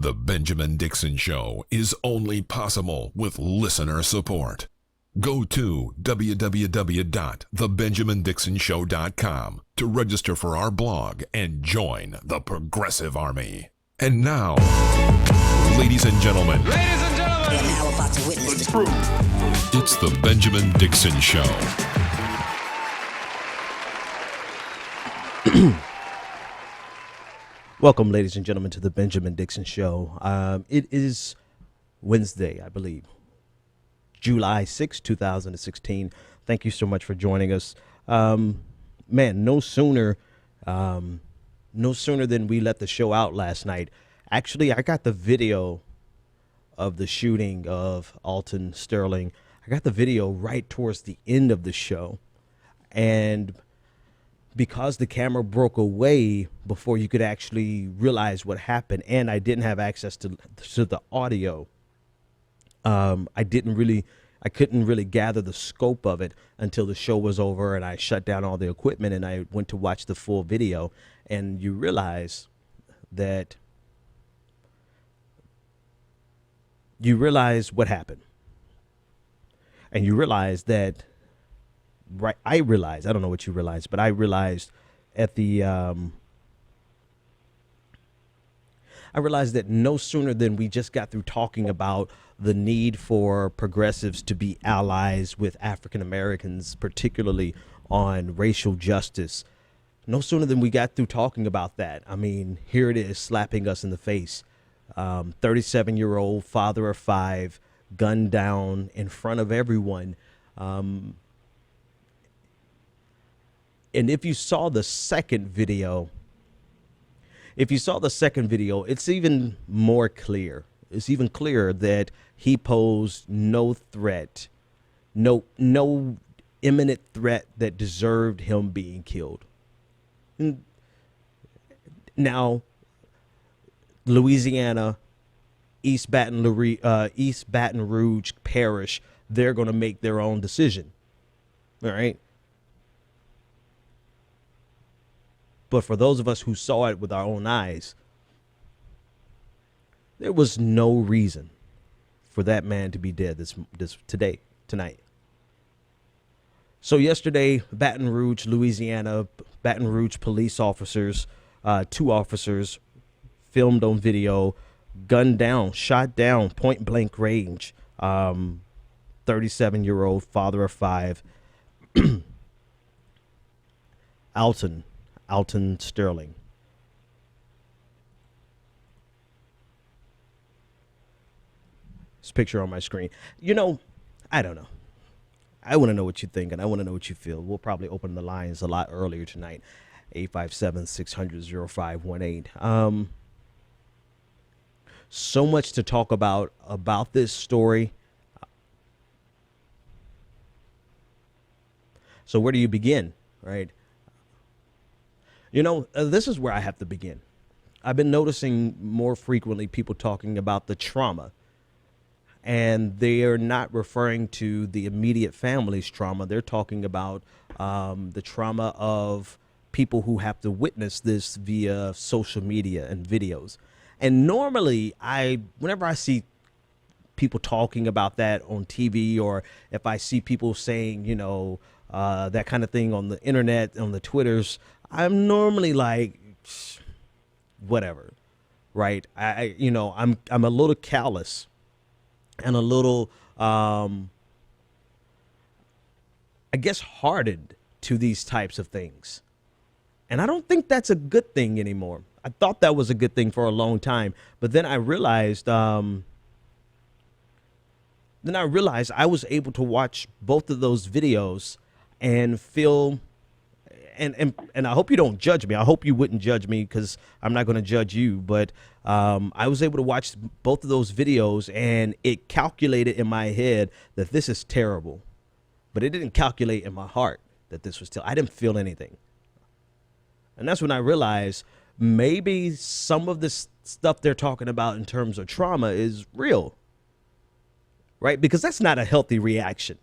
The Benjamin Dixon Show is only possible with listener support. Go to www.thebenjamindixonshow.com to register for our blog and join the Progressive Army. And now, ladies and gentlemen, You're now about to witness the truth. It's the Benjamin Dixon Show. Welcome, ladies and gentlemen, to the Benjamin Dixon Show. It is Wednesday, I believe, July 6, 2016. Thank you so much for joining us. No sooner than we let the show out last night. Actually, I got the video of the shooting of Alton Sterling. I got the video right towards the end of the show. And because the camera broke away before you could actually realize what happened, and I didn't have access to the audio, I couldn't really gather the scope of it until the show was over and I shut down all the equipment and I went to watch the full video. And you realize what happened. And you realize that, right? I don't know what you realized, but I realized I realized that no sooner than we just got through talking about the need for progressives to be allies with African Americans, particularly on racial justice. No sooner than we got through talking about that, I mean, here it is slapping us in the face. 37-year-old father of five, gunned down in front of everyone. And if you saw the second video, it's even more clear. It's even clearer that he posed no threat, no imminent threat that deserved him being killed. Now, Louisiana, East Baton Rouge Parish, they're going to make their own decision. All right. But for those of us who saw it with our own eyes, there was no reason for that man to be dead tonight. So yesterday, Baton Rouge, Louisiana, Baton Rouge police officers, two officers filmed on video, gunned down, shot down, point blank range, 37-year-old father of five, Alton Sterling. This picture on my screen. I don't know. I want to know what you think, and I want to know what you feel. We'll probably open the lines a lot earlier tonight. 857-600-0518. So much to talk about this story. So where do you begin, right? This is where I have to begin. I've been noticing more frequently people talking about the trauma, and they are not referring to the immediate family's trauma. They're talking about the trauma of people who have to witness this via social media and videos. And normally, whenever I see people talking about that on TV, or if I see people saying, that kind of thing on the internet, on the Twitters, I'm normally like, whatever, right? I'm a little callous and a little, I guess, hardened to these types of things. And I don't think that's a good thing anymore. I thought that was a good thing for a long time, but then I realized, I was able to watch both of those videos and feel, and I hope you don't judge me. I hope you wouldn't judge me, because I'm not going to judge you. But I was able to watch both of those videos, and it calculated in my head that this is terrible, but it didn't calculate in my heart that this was terrible. I didn't feel anything. And that's when I realized maybe some of this stuff they're talking about in terms of trauma is real, right? Because that's not a healthy reaction.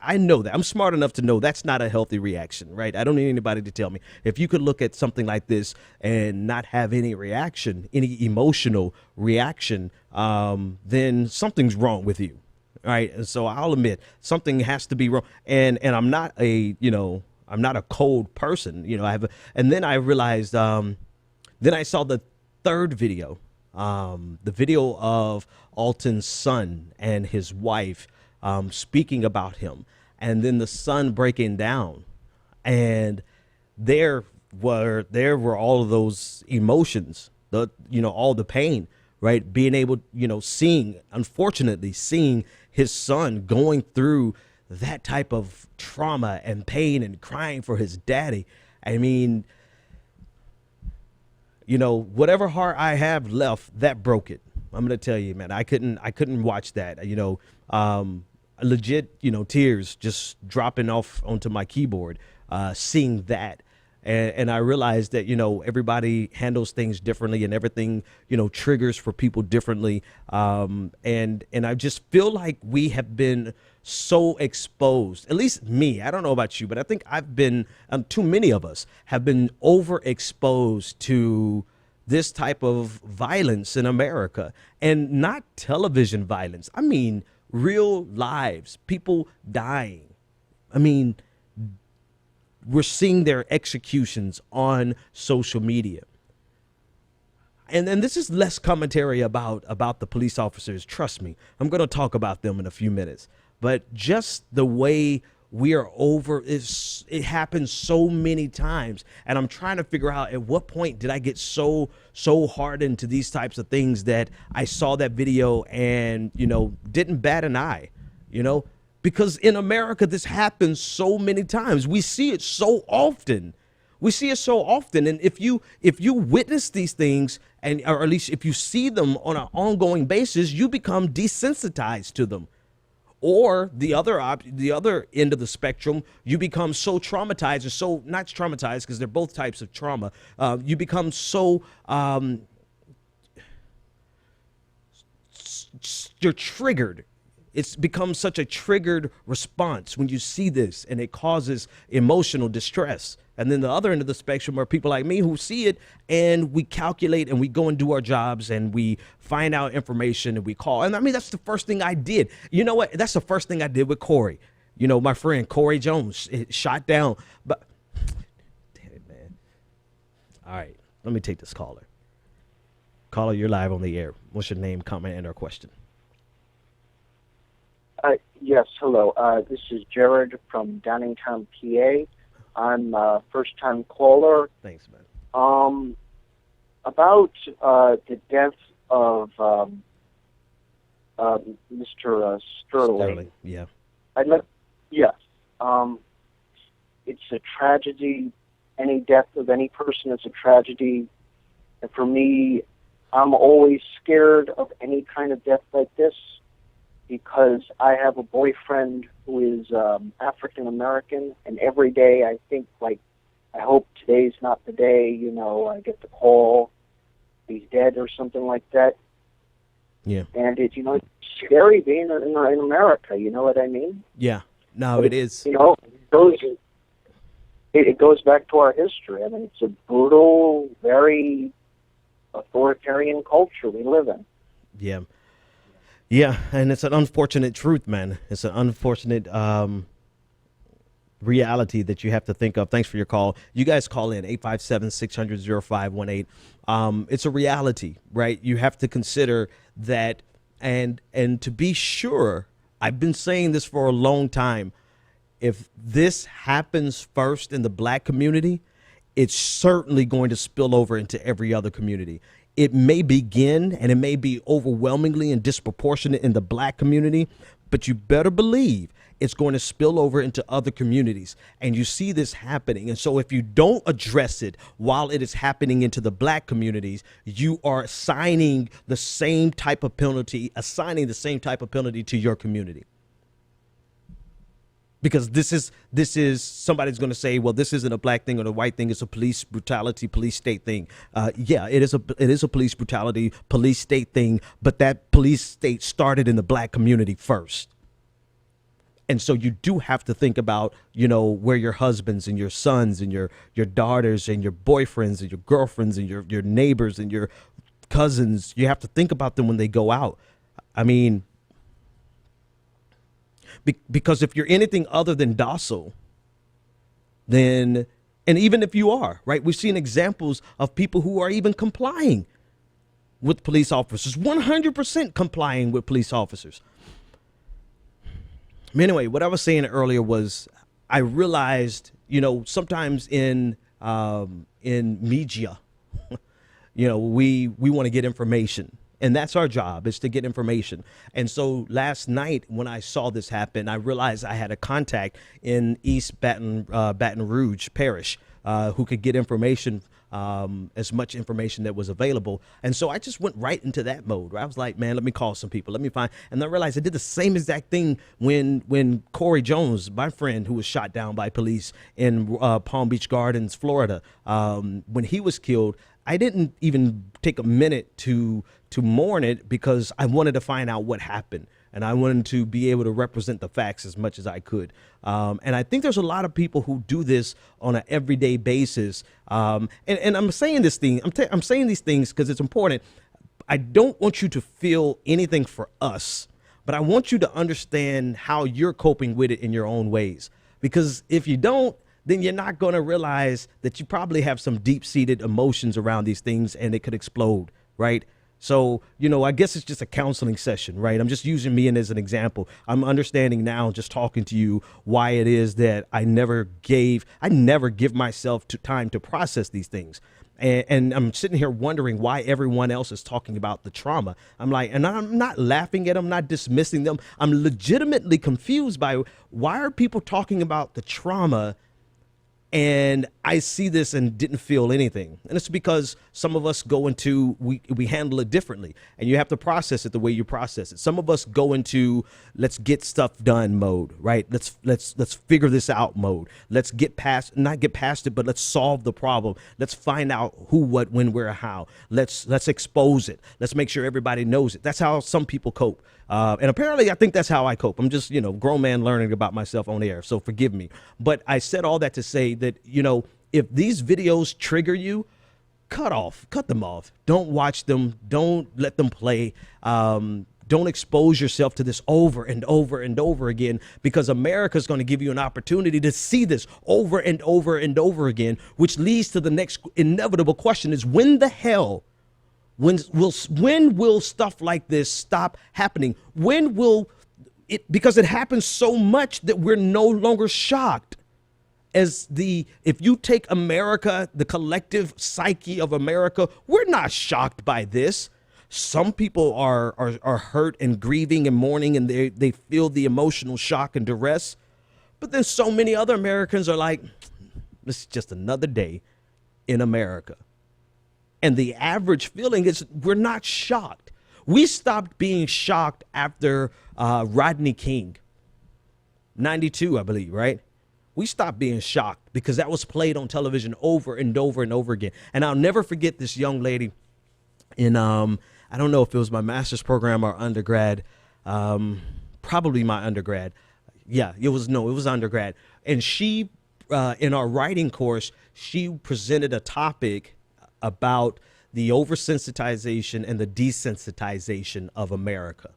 I know that. I'm smart enough to know that's not a healthy reaction, right? I don't need anybody to tell me. If you could look at something like this and not have any reaction, any emotional reaction, then something's wrong with you, right? And so I'll admit something has to be wrong. And I'm not I'm not a cold person, and then I realized, then I saw the third video, the video of Alton's son and his wife speaking about him, and then the son breaking down, and there were all of those emotions, all the pain, right? Being able, unfortunately seeing his son going through that type of trauma and pain and crying for his daddy. I mean, whatever heart I have left, that broke it. I'm going to tell you, man, I couldn't watch that, legit, tears just dropping off onto my keyboard, seeing that. And I realized that, everybody handles things differently, and everything, triggers for people differently. And I just feel like we have been so exposed, at least me. I don't know about you, but I think I've been, too many of us have been overexposed to this type of violence in America, and not television violence. I mean, real lives, people dying. I mean, we're seeing their executions on social media. And then this is less commentary about the police officers. Trust me, I'm going to talk about them in a few minutes. But just the way we are it happens so many times. And I'm trying to figure out at what point did I get so hardened to these types of things that I saw that video and, didn't bat an eye, because in America, this happens so many times. We see it so often. And if you witness these things, or at least if you see them on an ongoing basis, you become desensitized to them. Or the other end of the spectrum, you become so traumatized, or so not traumatized, because they're both types of trauma. You become so you're triggered. It's become such a triggered response when you see this, and it causes emotional distress. And then the other end of the spectrum are people like me who see it, and we calculate, and we go and do our jobs, and we find out information, and we call. And I mean, that's the first thing I did. You know what? That's the first thing I did with Corey. My friend Corey Jones, shot down. But damn it, man. All right, let me take this caller. Caller, you're live on the air. What's your name, comment, and/or question? Yes, hello. This is Jared from Downingtown, PA. I'm a first-time caller. Thanks, man. About the death of Mr. Sterling. Yeah. Yes. It's a tragedy. Any death of any person is a tragedy. And for me, I'm always scared of any kind of death like this, because I have a boyfriend who is African American, and every day I think, I hope today's not the day, I get the call, he's dead or something like that. Yeah. And it's scary being in America, you know what I mean? Yeah. No, it is. It goes back to our history. I mean, it's a brutal, very authoritarian culture we live in. Yeah. Yeah, and it's an unfortunate truth, man. It's an unfortunate reality that you have to think of. Thanks for your call. You guys call in 857-600-0518. It's a reality, right? You have to consider that, and to be sure, I've been saying this for a long time. If this happens first in the black community, it's certainly going to spill over into every other community. It may begin, and it may be overwhelmingly and disproportionate in the black community, but you better believe it's going to spill over into other communities. And you see this happening. And so if you don't address it while it is happening into the black communities, you are assigning the same type of penalty to your community. Because this is somebody's going to say, well, this isn't a black thing or a white thing. It's a police brutality, police state thing. Yeah, it is a police brutality, police state thing. But that police state started in the black community first. And so you do have to think about, where your husbands and your sons and your daughters and your boyfriends and your girlfriends and your neighbors and your cousins, you have to think about them when they go out. I mean, because if you're anything other than docile, then, and even if you are, right, we've seen examples of people who are even complying with police officers, 100% complying with police officers. Anyway, what I was saying earlier was I realized, sometimes in media, we want to get information, and that's our job, is to get information. And so last night when I saw this happen, I realized I had a contact in East Baton Rouge Parish who could get information, as much information that was available. And so I just went right into that mode where I was like, man, let me call some people. Let me find. And I realized I did the same exact thing when Corey Jones, my friend who was shot down by police in Palm Beach Gardens, Florida, when he was killed. I didn't even take a minute to mourn it because I wanted to find out what happened. And I wanted to be able to represent the facts as much as I could. And I think there's a lot of people who do this on an everyday basis. And I'm saying this thing, I'm saying these things because it's important. I don't want you to feel anything for us, but I want you to understand how you're coping with it in your own ways. Because if you don't, then you're not going to realize that you probably have some deep-seated emotions around these things and it could explode, right? So, I guess it's just a counseling session, right? I'm just using me as an example. I'm understanding now, just talking to you, why it is that I never give myself time to process these things. And I'm sitting here wondering why everyone else is talking about the trauma. I'm like, and I'm not laughing at them, not dismissing them. I'm legitimately confused by why are people talking about the trauma. And I see this and didn't feel anything. And it's because some of us go into, we handle it differently, and you have to process it the way you process it. Some of us go into let's get stuff done mode, right? Let's figure this out mode. Let's not get past it, but let's solve the problem. Let's find out who, what, when, where, how. Let's expose it. Let's make sure everybody knows it. That's how some people cope. And apparently I think that's how I cope. I'm just, grown man learning about myself on air. So forgive me. But I said all that to say that, if these videos trigger you, cut them off. Don't watch them. Don't let them play. Don't expose yourself to this over and over and over again, because America is going to give you an opportunity to see this over and over and over again, which leads to the next inevitable question is when will stuff like this stop happening? When will it, because it happens so much that we're no longer shocked. If you take America, the collective psyche of America, we're not shocked by this. Some people are hurt and grieving and mourning, and they feel the emotional shock and duress. But then so many other Americans are like, this is just another day in America. And the average feeling is we're not shocked. We stopped being shocked after Rodney King, 92, I believe, right? We stopped being shocked because that was played on television over and over and over again. And I'll never forget this young lady in, I don't know if it was my master's program or undergrad, probably my undergrad. Yeah, it was undergrad. And she, in our writing course, she presented a topic about the oversensitization and the desensitization of America.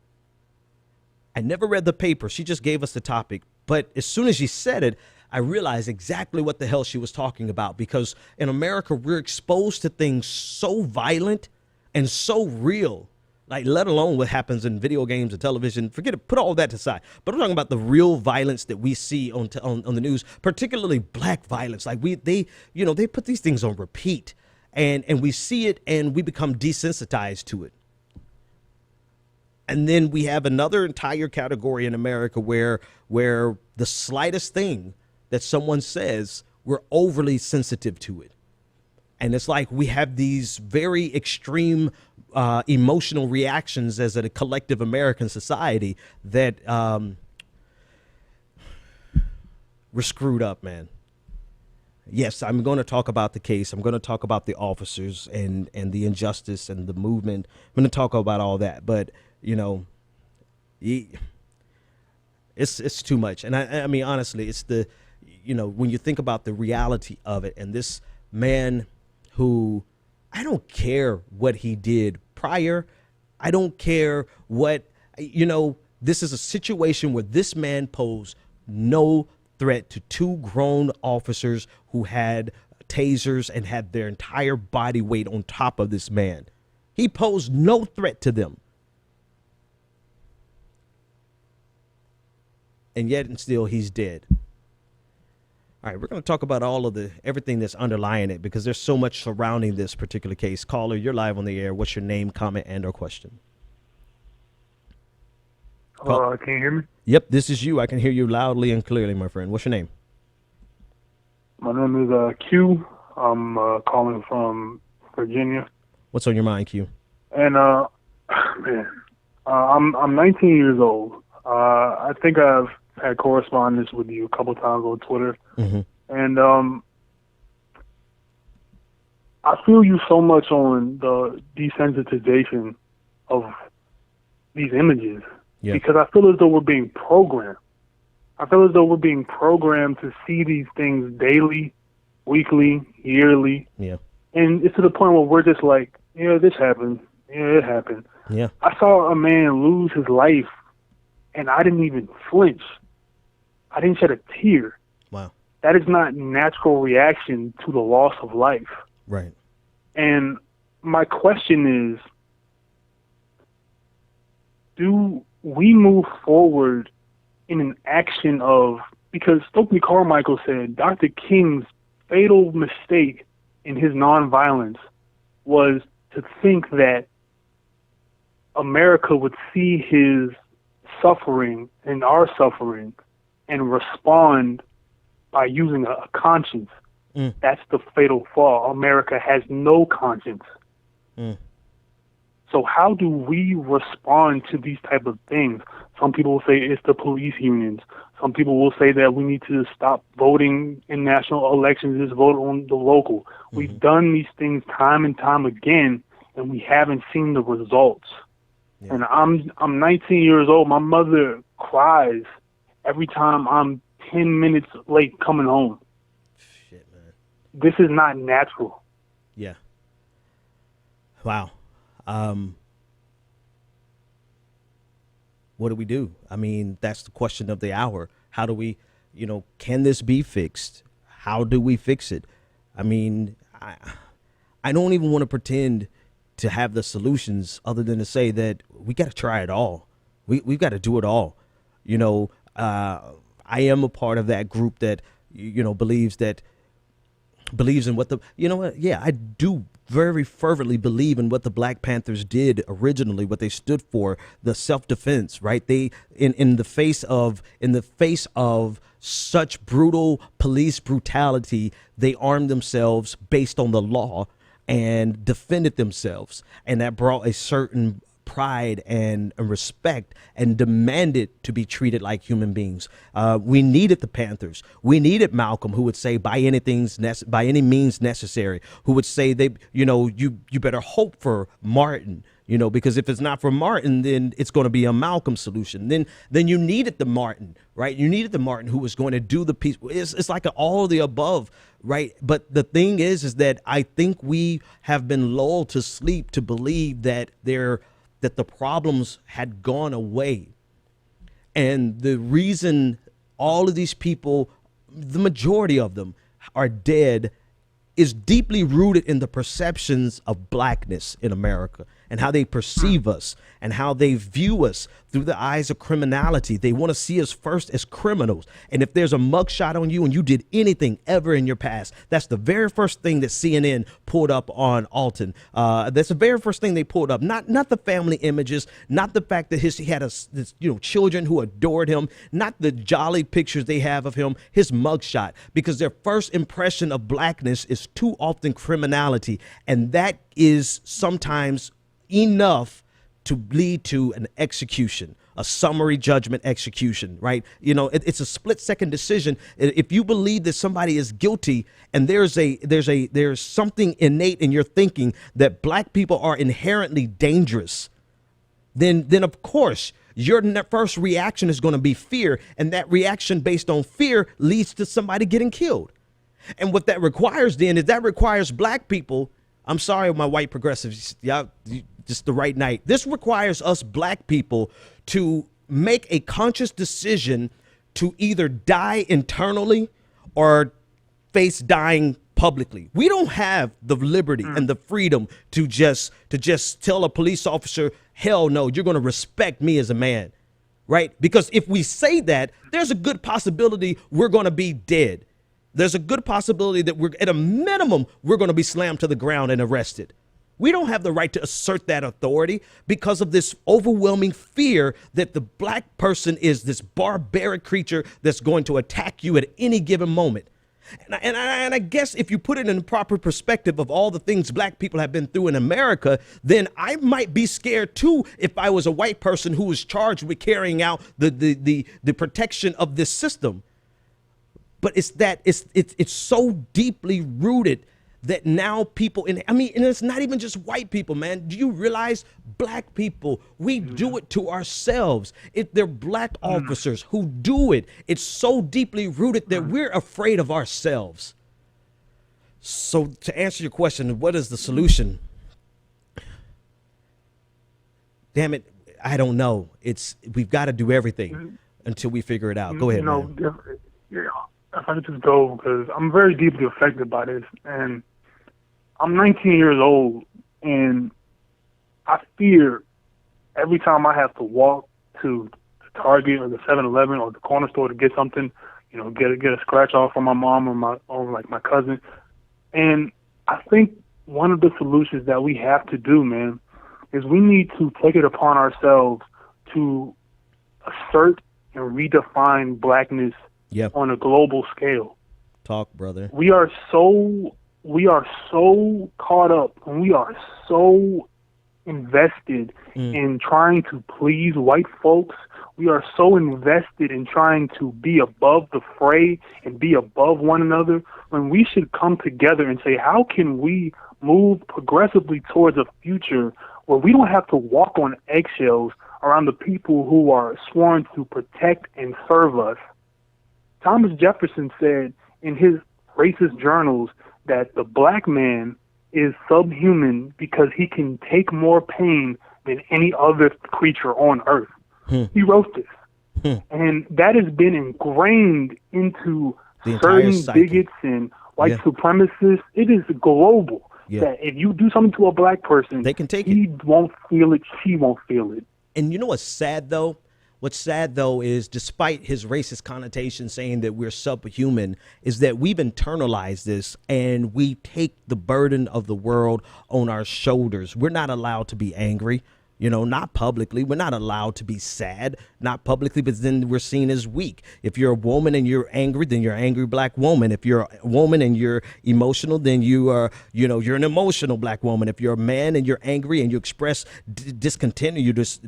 I never read the paper. She just gave us the topic. But as soon as she said it, I realized exactly what the hell she was talking about, because in America, we're exposed to things so violent and so real, like let alone what happens in video games and television. Forget it. Put all that aside. But I'm talking about the real violence that we see on the news, particularly black violence. Like they put these things on repeat, and we see it and we become desensitized to it. And then we have another entire category in America where the slightest thing that someone says, we're overly sensitive to it. And it's like we have these very extreme emotional reactions as a collective American society that we're screwed up, man. Yes, I'm going to talk about the case. I'm going to talk about the officers and the injustice and the movement. I'm going to talk about all that. But, It's too much. And I mean, honestly, it's the, when you think about the reality of it, and this man who, I don't care what he did prior. I don't care what, this is a situation where this man posed no threat to two grown officers who had tasers and had their entire body weight on top of this man. He posed no threat to them. And yet and still he's dead. All right, we're going to talk about everything that's underlying it, because there's so much surrounding this particular case. Caller, you're live on the air. What's your name, comment, and or question? Can you hear me? Yep, this is you. I can hear you loudly and clearly, my friend. What's your name? My name is Q. I'm calling from Virginia. What's on your mind, Q? And I'm 19 years old. I think I've had correspondence with you a couple times on Twitter. Mm-hmm. And I feel you so much on the desensitization of these images. Yeah. Because I feel as though we're being programmed. I feel as though we're being programmed to see these things daily, weekly, yearly. Yeah. And it's to the point where we're just like, yeah, this happened. Yeah, it happened. Yeah. I saw a man lose his life, and I didn't even flinch. I didn't shed a tear. Wow. That is not natural reaction to the loss of life. Right. And my question is, do we move forward in an action of, because Stokely Carmichael said Dr. King's fatal mistake in his nonviolence was to think that America would see his suffering and our suffering and respond by using a conscience. That's the fatal flaw. America has no conscience. So how do we respond to these type of things? Some people will say it's the police unions. Some people will say that we need to stop voting in national elections, just vote on the local. We've done these things time and time again, and we haven't seen the results. Yeah. And I'm 19 years old. My mother cries every time I'm 10 minutes late coming home. Shit, man. This is not natural. Yeah. Wow. What do we do? I mean, that's the question of the hour. How do we, can this be fixed? How do we fix it? I mean, I don't even want to pretend to have the solutions other than to say that we got to try it all. We've got to do it all. I am a part of that group that, believes in what the, yeah, I do very fervently believe in what the Black Panthers did originally, what they stood for, the self-defense, right? They, in the face of such brutal police brutality, they armed themselves based on the law and defended themselves. And that brought a certain pride and respect and demanded to be treated like human beings. We needed the Panthers. We needed Malcolm, who would say by any means necessary, who would say you better hope for Martin, because if it's not for Martin, then it's going to be a Malcolm solution. Then you needed the Martin, right? You needed the Martin who was going to do the peace. It's like all of the above, right? But the thing is that I think we have been lulled to sleep to believe that that the problems had gone away. And the reason all of these people, the majority of them, are dead is deeply rooted in the perceptions of blackness in America and how they perceive us and how they view us through the eyes of criminality. They want to see us first as criminals. And if there's a mugshot on you and you did anything ever in your past, that's the very first thing that CNN pulled up on Alton. That's the very first thing they pulled up. Not the family images, not the fact that he had children who adored him, not the jolly pictures they have of him, his mugshot, because their first impression of blackness is too often criminality. And that is sometimes enough to lead to an execution, a summary judgment execution, right? It's a split-second decision. If you believe that somebody is guilty and there's something innate in your thinking that black people are inherently dangerous, then of course your first reaction is going to be fear. And that reaction based on fear leads to somebody getting killed. And what that requires then is that requires black people. I'm sorry, my white progressives, y'all, just the right night. This requires us black people to make a conscious decision to either die internally or face dying publicly. We don't have the liberty and the freedom to just tell a police officer, hell no, you're going to respect me as a man, right? Because if we say that, there's a good possibility we're going to be dead. There's a good possibility that we're, at a minimum, we're going to be slammed to the ground and arrested. We don't have the right to assert that authority because of this overwhelming fear that the black person is this barbaric creature that's going to attack you at any given moment. And I guess if you put it in the proper perspective of all the things black people have been through in America, then I might be scared too if I was a white person who was charged with carrying out the protection of this system. But it's so deeply rooted that now people and it's not even just white people, man. Do you realize black people, we do it to ourselves. They're black officers who do it. It's so deeply rooted that we're afraid of ourselves. So to answer your question, what is the solution? Damn it, I don't know. We've got to do everything until we figure it out. Go ahead, man. If I could just go, because I'm very deeply affected by this, and I'm 19 years old, and I fear every time I have to walk to the Target or the 7-Eleven or the corner store to get something, get a scratch off from my mom or my cousin. And I think one of the solutions that we have to do, man, is we need to take it upon ourselves to assert and redefine blackness on a global scale. Talk, brother. We are so caught up and we are so invested in trying to please white folks. We are so invested in trying to be above the fray and be above one another when we should come together and say, how can we move progressively towards a future where we don't have to walk on eggshells around the people who are sworn to protect and serve us? Thomas Jefferson said in his racist journals that the black man is subhuman because he can take more pain than any other creature on earth. He wrote this. And that has been ingrained into certain bigots and white supremacists. It is global. That if you do something to a black person, they can take he won't feel it, she won't feel it. And you know what's sad, though? What's sad, though, is despite his racist connotation saying that we're subhuman, is that we've internalized this and we take the burden of the world on our shoulders. We're not allowed to be angry. Not publicly. We're not allowed to be sad, not publicly, but then we're seen as weak. If you're a woman and you're angry, then you're an angry black woman. If you're a woman and you're emotional, then you are, you're an emotional black woman. If you're a man and you're angry and you express discontent, you just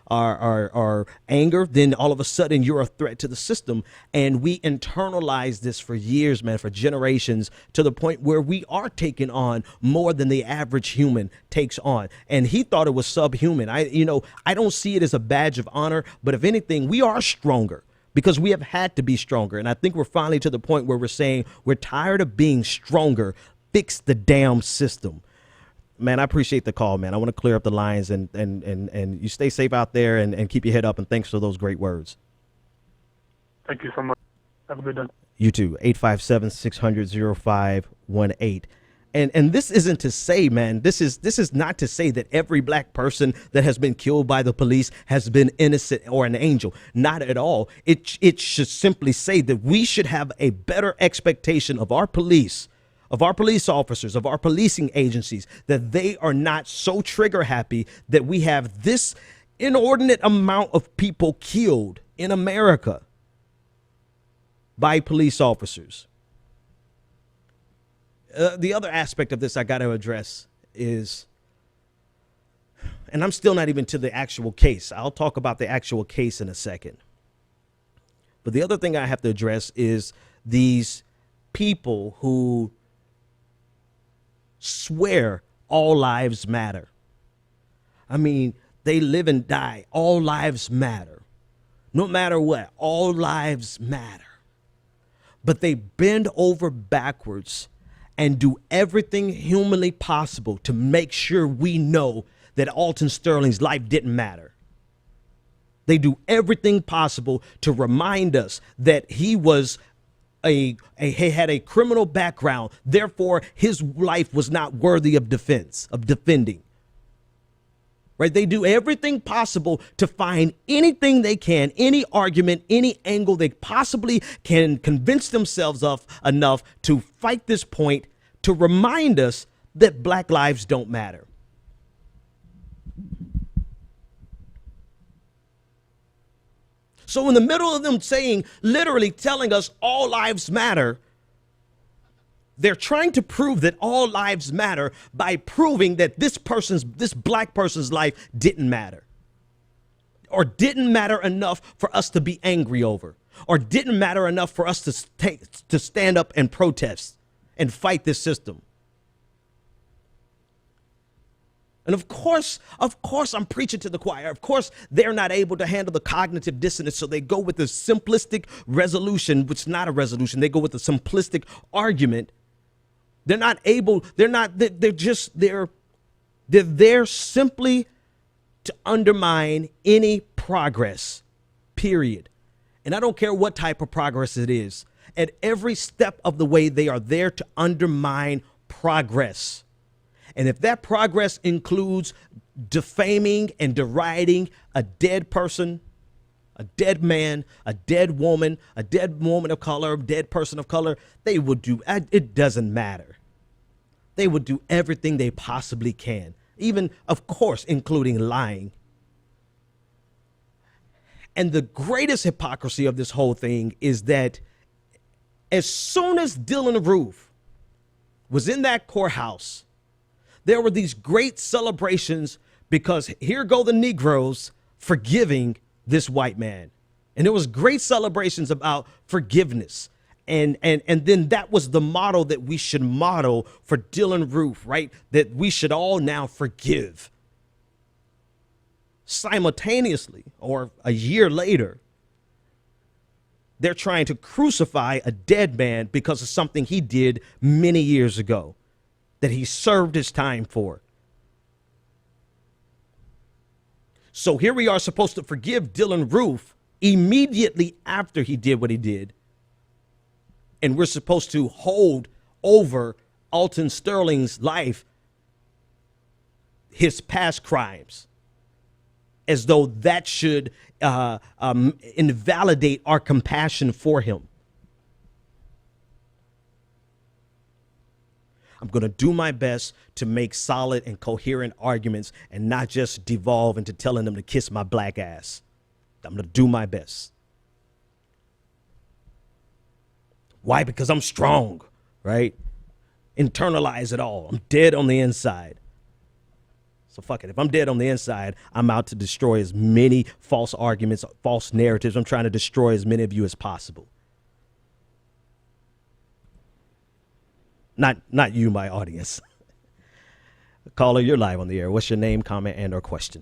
are anger, then all of a sudden you're a threat to the system. And we internalize this for years, man, for generations, to the point where we are taking on more than the average human takes on. And he thought it was subhuman. I don't see it as a badge of honor, but if anything, we are stronger because we have had to be stronger. And I think we're finally to the point where we're saying we're tired of being stronger. Fix the damn system. Man, I appreciate the call, man. I want to clear up the lines and you stay safe out there and keep your head up. And thanks for those great words. Thank you so much. Have a good day. You too. 857-600-0518. And this isn't to say, man, this is not to say that every black person that has been killed by the police has been innocent or an angel. Not at all. It should simply say that we should have a better expectation of our police, of our police officers, of our policing agencies, that they are not so trigger happy that we have this inordinate amount of people killed in America by police officers. The other aspect of this I got to address is, and I'm still not even to the actual case. I'll talk about the actual case in a second. But the other thing I have to address is these people who swear all lives matter. I mean, They live and die. All lives matter. No matter what, all lives matter. But they bend over backwards and do everything humanly possible to make sure we know that Alton Sterling's life didn't matter. They do everything possible to remind us that he was he had a criminal background. Therefore, his life was not worthy of defending. Right? They do everything possible to find anything they can, any argument, any angle they possibly can convince themselves of enough to fight this point, to remind us that black lives don't matter. So in the middle of them saying, literally telling us all lives matter, they're trying to prove that all lives matter by proving that this black person's life didn't matter, or didn't matter enough for us to be angry over, or didn't matter enough for us to stand up and protest and fight this system. And of course, I'm preaching to the choir. Of course, they're not able to handle the cognitive dissonance, so they go with the simplistic resolution, which is not a resolution. They go with the simplistic argument. They're not able, they're there simply to undermine any progress, period. And I don't care what type of progress it is. At every step of the way, they are there to undermine progress. And if that progress includes defaming and deriding a dead person, a dead man, a dead woman of color, a dead person of color, they will do, it doesn't matter. They will do everything they possibly can, even, of course, including lying. And the greatest hypocrisy of this whole thing is that as soon as Dylann Roof was in that courthouse, there were these great celebrations because here go the Negroes forgiving this white man. And there was great celebrations about forgiveness. And then that was the model that we should model for Dylann Roof, right? That we should all now forgive. Simultaneously, or a year later, they're trying to crucify a dead man because of something he did many years ago, that he served his time for. So here we are supposed to forgive Dylann Roof immediately after he did what he did. And we're supposed to hold over Alton Sterling's life, his past crimes, as though that should invalidate our compassion for him. I'm going to do my best to make solid and coherent arguments and not just devolve into telling them to kiss my black ass. I'm going to do my best. Why? Because I'm strong, right? Internalize it all. I'm dead on the inside. So fuck it. If I'm dead on the inside, I'm out to destroy as many false arguments, false narratives. I'm trying to destroy as many of you as possible. Not you, my audience. Caller, you're live on the air. What's your name, comment, and or question?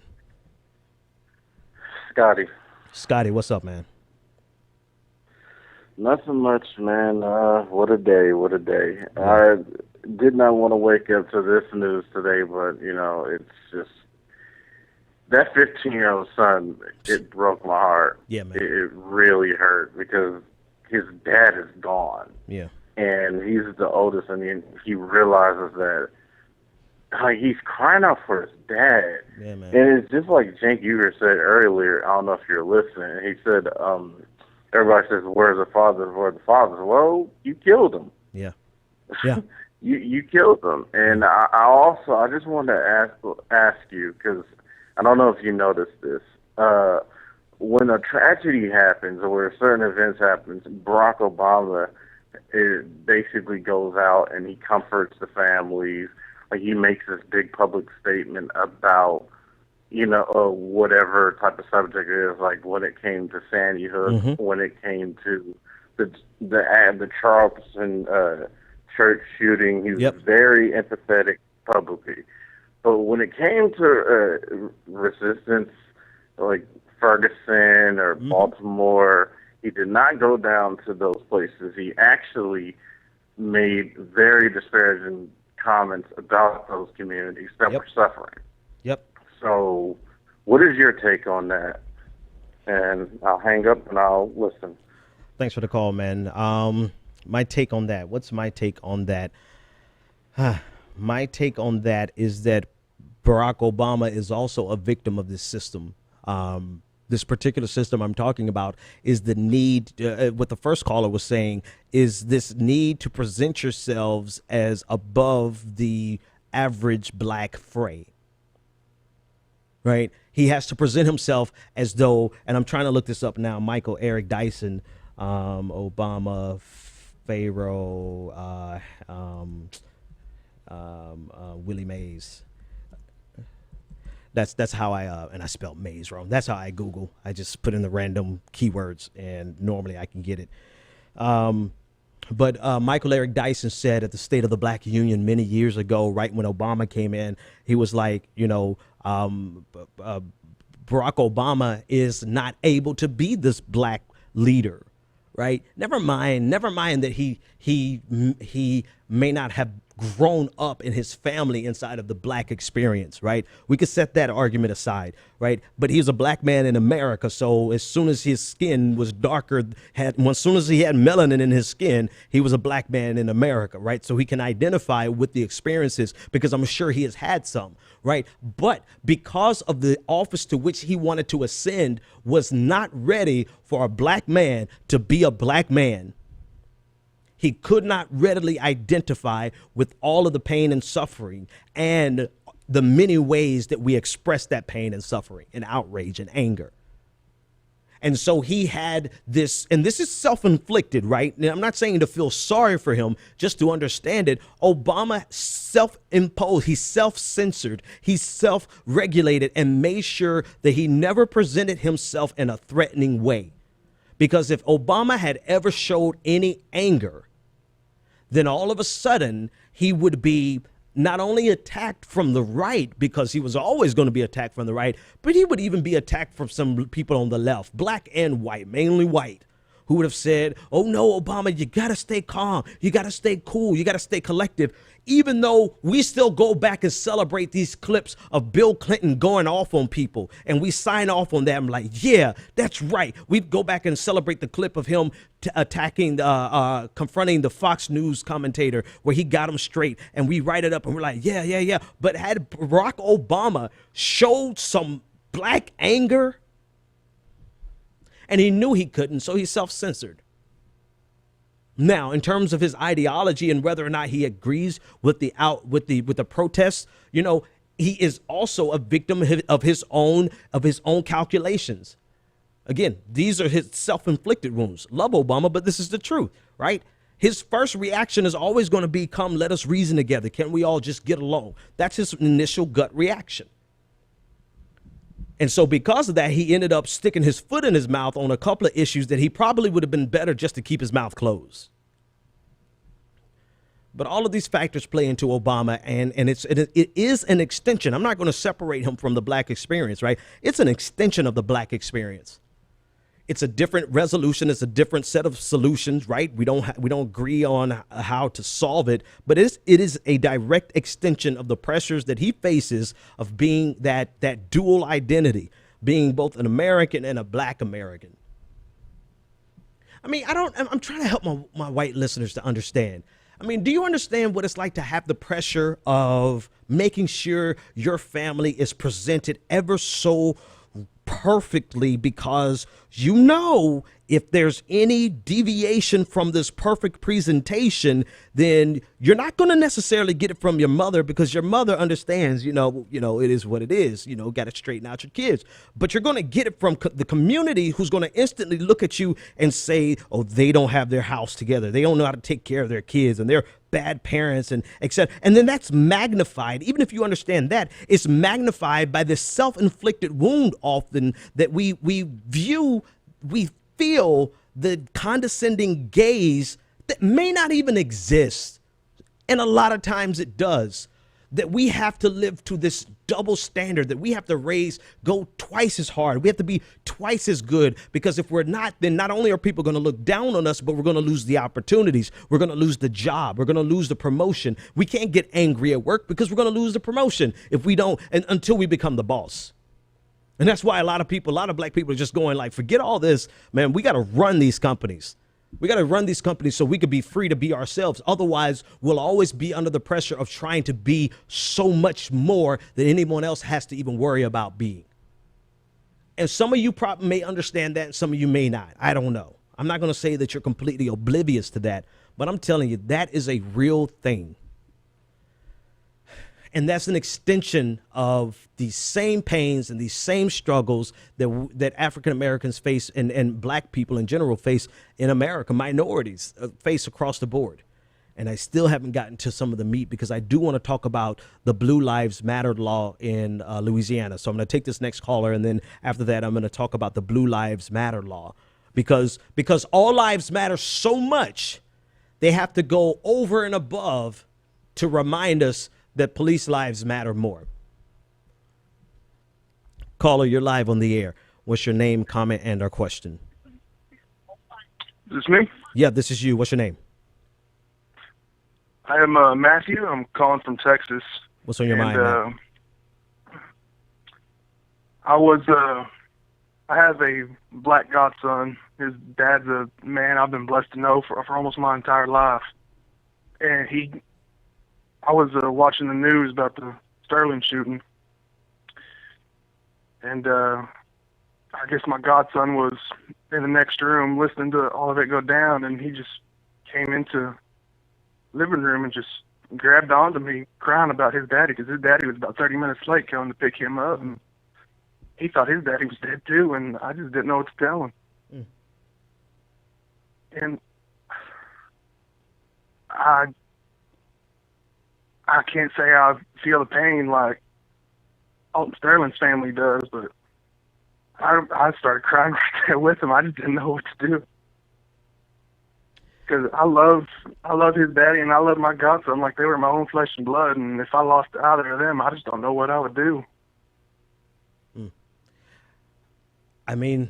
Scotty. Scotty, what's up, man? Nothing much, man. What a day, what a day. I did not want to wake up to this news today, but, you know, it's just, that 15-year-old son, it broke my heart. Yeah, man. It really hurt because his dad is gone. Yeah. And he's the oldest, and he realizes that, like, he's crying out for his dad. Yeah, man. And it's just like Cenk Uygur said earlier, I don't know if you're listening, he said, everybody says, where's the father? Where's the father? Well, you killed him. Yeah. Yeah. you killed him. And I just wanted to ask you, because I don't know if you noticed this, when a tragedy happens or where certain events happen, Barack Obama basically goes out and he comforts the families. Like, he makes this big public statement about, you know, whatever type of subject it is, like when it came to Sandy Hook, when it came to the Charleston church shooting. He was very empathetic publicly. But when it came to resistance, like Ferguson or Baltimore, he did not go down to those places. He actually made very disparaging comments about those communities that were suffering. Yep. So what is your take on that? And I'll hang up and I'll listen. Thanks for the call, man. My take on that. What's my take on that? My take on that is that Barack Obama is also a victim of this system. This particular system I'm talking about is the need, what the first caller was saying, is this need to present yourselves as above the average black fray. Right? He has to present himself as though, and I'm trying to look this up now, Michael Eric Dyson, Obama, Pharaoh, Willie Mays. That's how I and I spelled Mays wrong. That's how I Google. I just put in the random keywords, and normally I can get it. But Michael Eric Dyson said at the State of the Black Union many years ago, right when Obama came in, he was like, Barack Obama is not able to be this black leader, right? Never mind that he may not have grown up in his family inside of the black experience, right? We could set that argument aside, right? But he's a black man in America, so as soon as his skin was darker, as soon as he had melanin in his skin, he was a black man in America, right? So he can identify with the experiences because I'm sure he has had some, right? But because of the office to which he wanted to ascend was not ready for a black man to be a black man. He could not readily identify with all of the pain and suffering and the many ways that we express that pain and suffering and outrage and anger. And so he had this, and this is self-inflicted, right? Now, I'm not saying to feel sorry for him, just to understand it. Obama self-imposed, he self-censored, he self-regulated and made sure that he never presented himself in a threatening way. Because if Obama had ever showed any anger, then all of a sudden he would be not only attacked from the right, because he was always going to be attacked from the right, but he would even be attacked from some people on the left, black and white, mainly white, who would have said, oh no, Obama, you got to stay calm. You got to stay cool. You got to stay collective. Even though we still go back and celebrate these clips of Bill Clinton going off on people and we sign off on them like, yeah, that's right. We go back and celebrate the clip of him attacking, confronting the Fox News commentator where he got him straight, and we write it up and we're like, yeah. But had Barack Obama showed some black anger, and he knew he couldn't, so he self-censored. Now, in terms of his ideology and whether or not he agrees with the protests, he is also a victim of his own calculations. Again, these are his self-inflicted wounds. Love Obama, but this is the truth, right? His first reaction is always going to be, come, let us reason together. Can we all just get along? That's his initial gut reaction. And so because of that, he ended up sticking his foot in his mouth on a couple of issues that he probably would have been better just to keep his mouth closed. But all of these factors play into Obama, and it is an extension. I'm not going to separate him from the black experience, right? It's an extension of the black experience. It's a different resolution. It's a different set of solutions, right? We don't agree on how to solve it, but it is a direct extension of the pressures that he faces of being that dual identity, being both an American and a black American. I mean, I'm trying to help my white listeners to understand. I mean, do you understand what it's like to have the pressure of making sure your family is presented ever so perfectly, because if there's any deviation from this perfect presentation, then you're not going to necessarily get it from your mother, because your mother understands, it is what it is, got to straighten out your kids. But you're going to get it from the community, who's going to instantly look at you and say, oh, they don't have their house together. They don't know how to take care of their kids, and they're bad parents, and etc. And then that's magnified. Even if you understand that, it's magnified by this self-inflicted wound often that we feel the condescending gaze that may not even exist. And a lot of times it does. that we have to live to this double standard, that we have to go twice as hard. We have to be twice as good, because if we're not, then not only are people going to look down on us, but we're going to lose the opportunities. We're going to lose the job. We're going to lose the promotion. We can't get angry at work because we're going to lose the promotion if we don't, and until we become the boss. And that's why a lot of black people are just going like, forget all this, man. We got to run these companies. We got to run these companies so we could be free to be ourselves. Otherwise, we'll always be under the pressure of trying to be so much more than anyone else has to even worry about being. And some of you probably may understand that, and some of you may not. I don't know. I'm not going to say that you're completely oblivious to that, but I'm telling you, that is a real thing. And that's an extension of these same pains and these same struggles that African Americans face, and black people in general face in America, minorities face across the board. And I still haven't gotten to some of the meat, because I do want to talk about the Blue Lives Matter law in Louisiana. So I'm going to take this next caller, and then after that, I'm going to talk about the Blue Lives Matter law, because all lives matter so much, they have to go over and above to remind us that police lives matter more. Caller, you're live on the air. What's your name, comment, and/or question? Is this me? Yeah, this is you. What's your name? I am Matthew. I'm calling from Texas. What's on your mind, man? I have a black godson. His dad's a man I've been blessed to know for almost my entire life. And I was watching the news about the Sterling shooting, and I guess my godson was in the next room listening to all of it go down, and he just came into the living room and just grabbed onto me, crying about his daddy, because his daddy was about 30 minutes late coming to pick him up, and he thought his daddy was dead too, and I just didn't know what to tell him. And I can't say I feel the pain like Alton Sterling's family does, but I started crying right there with him. I just didn't know what to do, because I love his daddy, and I love my godson like they were my own flesh and blood. And if I lost either of them, I just don't know what I would do. I mean,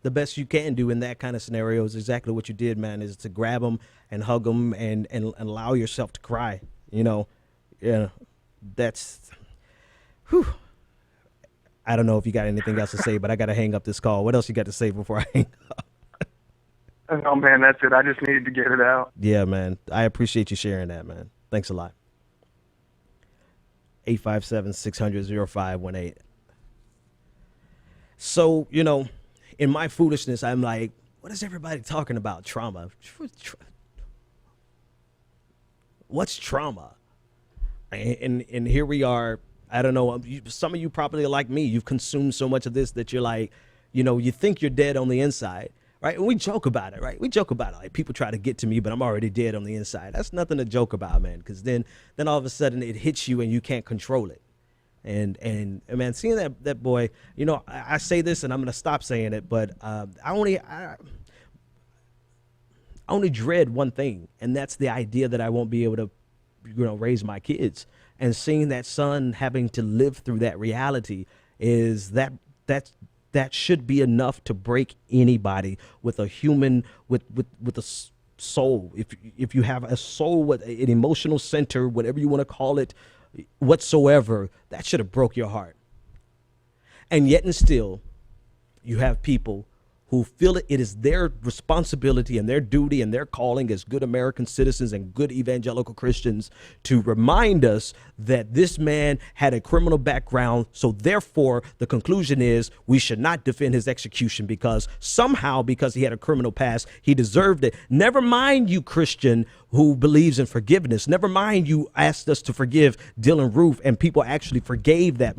the best you can do in that kind of scenario is exactly what you did, man, is to grab them and hug them and allow yourself to cry. You know, yeah, that's, whew. I don't know if you got anything else to say, but I got to hang up this call. What else you got to say before I hang up? Oh, man, that's it. I just needed to get it out. Yeah, man. I appreciate you sharing that, man. Thanks a lot. 857-600-0518. So, you know, in my foolishness, I'm like, what is everybody talking about? Trauma. What's trauma? And here we are. I don't know. Some of you probably are like me. You've consumed so much of this that you're like, you know, you think you're dead on the inside, right? And we joke about it, right? We joke about it. Like, people try to get to me, but I'm already dead on the inside. That's nothing to joke about, man, because then all of a sudden it hits you and you can't control it. And man, seeing that boy, you know, I say this and I'm going to stop saying it, but I only dread one thing, and that's the idea that I won't be able to, you know, raise my kids. And seeing that son having to live through that reality is that should be enough to break anybody with a human, with a soul. If you have a soul with an emotional center, whatever you want to call it, whatsoever, that should have broke your heart. And yet and still, you have people who feel it is their responsibility and their duty and their calling as good American citizens and good evangelical Christians to remind us that this man had a criminal background. So therefore, the conclusion is we should not defend his execution because he had a criminal past, he deserved it. Never mind you, Christian, who believes in forgiveness. Never mind you asked us to forgive Dylan Roof and people actually forgave that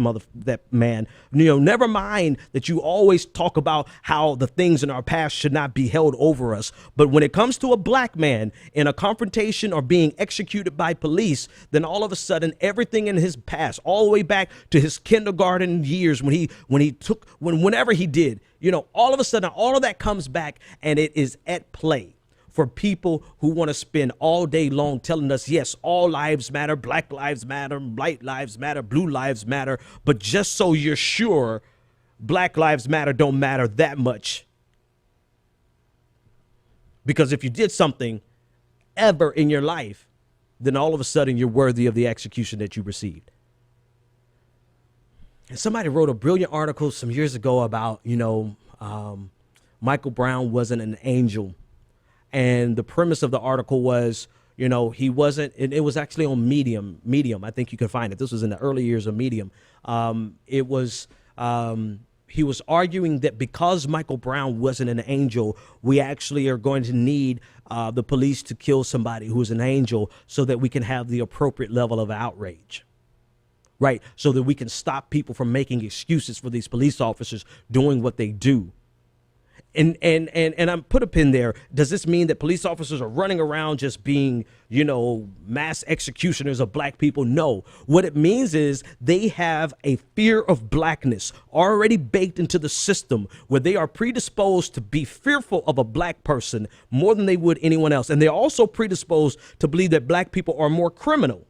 man. You know, never mind that you always talk about how the things in our past should not be held over us. But when it comes to a black man in a confrontation or being executed by police, then all of a sudden everything in his past, all the way back to his kindergarten years whenever he did, you know, all of a sudden all of that comes back and it is at play. for people who want to spend all day long telling us, yes, all lives matter, black lives matter, white lives matter, blue lives matter. But just so you're sure, black lives matter don't matter that much. Because if you did something ever in your life, then all of a sudden you're worthy of the execution that you received. And somebody wrote a brilliant article some years ago about, Michael Brown wasn't an angel. And the premise of the article was, he wasn't, and it was actually on Medium. I think you can find it. This was in the early years of Medium. He was arguing that because Michael Brown wasn't an angel, we actually are going to need the police to kill somebody who is an angel so that we can have the appropriate level of outrage. Right. So that we can stop people from making excuses for these police officers doing what they do. And I'm put a pin there. Does this mean that police officers are running around just being, mass executioners of black people? No. What it means is they have a fear of blackness already baked into the system where they are predisposed to be fearful of a black person more than they would anyone else. And they're also predisposed to believe that black people are more criminal.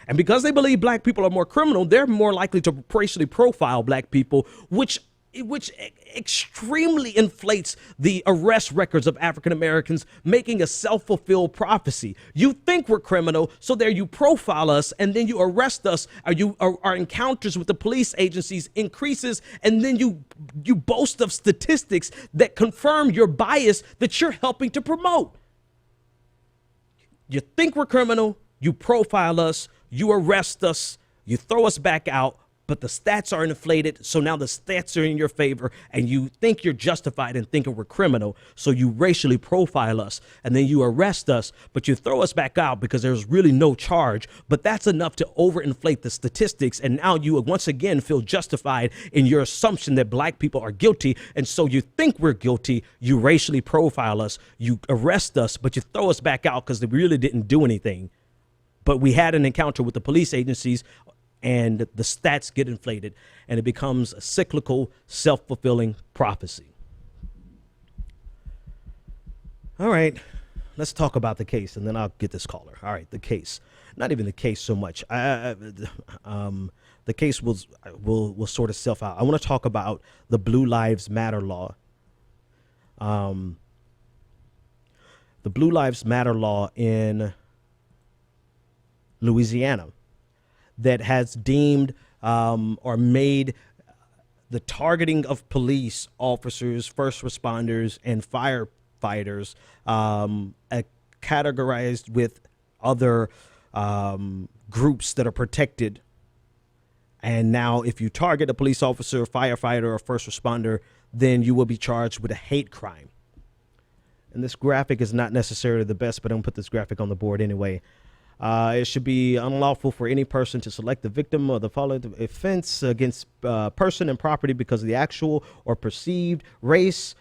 And because they believe black people are more criminal, they're more likely to racially profile black people, which extremely inflates the arrest records of African Americans, making a self-fulfilled prophecy. You think we're criminal, so there you profile us, and then you arrest us, or our encounters with the police agencies increases, and then you boast of statistics that confirm your bias that you're helping to promote. You think we're criminal, you profile us, you arrest us, you throw us back out, but the stats are inflated, so now the stats are in your favor, and you think you're justified in thinking we're criminal, so you racially profile us, and then you arrest us, but you throw us back out because there's really no charge, but that's enough to overinflate the statistics, and now you once again feel justified in your assumption that black people are guilty, and so you think we're guilty, you racially profile us, you arrest us, but you throw us back out because we really didn't do anything, but we had an encounter with the police agencies, and the stats get inflated, and it becomes a cyclical, self-fulfilling prophecy. All right, let's talk about the case, and then I'll get this caller. All right, the case. Not even the case so much. The case will sort itself out. I want to talk about the Blue Lives Matter law. The Blue Lives Matter law in Louisiana that has deemed or made the targeting of police officers, first responders, and firefighters categorized with other groups that are protected. And now if you target a police officer, firefighter, or first responder, then you will be charged with a hate crime. And this graphic is not necessarily the best, but I'm going to put this graphic on the board anyway. It should be unlawful for any person to select the victim of the following offense against person and property because of the actual or perceived race,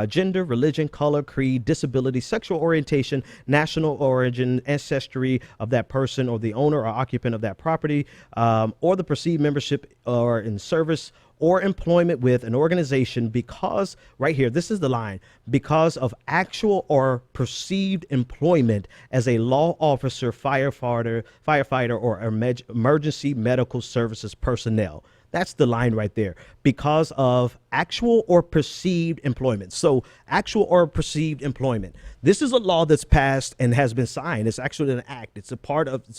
gender, religion, color, creed, disability, sexual orientation, national origin, ancestry of that person or the owner or occupant of that property, or the perceived membership or in service or employment with an organization because, right here, this is the line, because of actual or perceived employment as a law officer, firefighter, or emergency medical services personnel. That's the line right there. Because of actual or perceived employment. So actual or perceived employment. This is a law that's passed and has been signed. It's actually an act. It's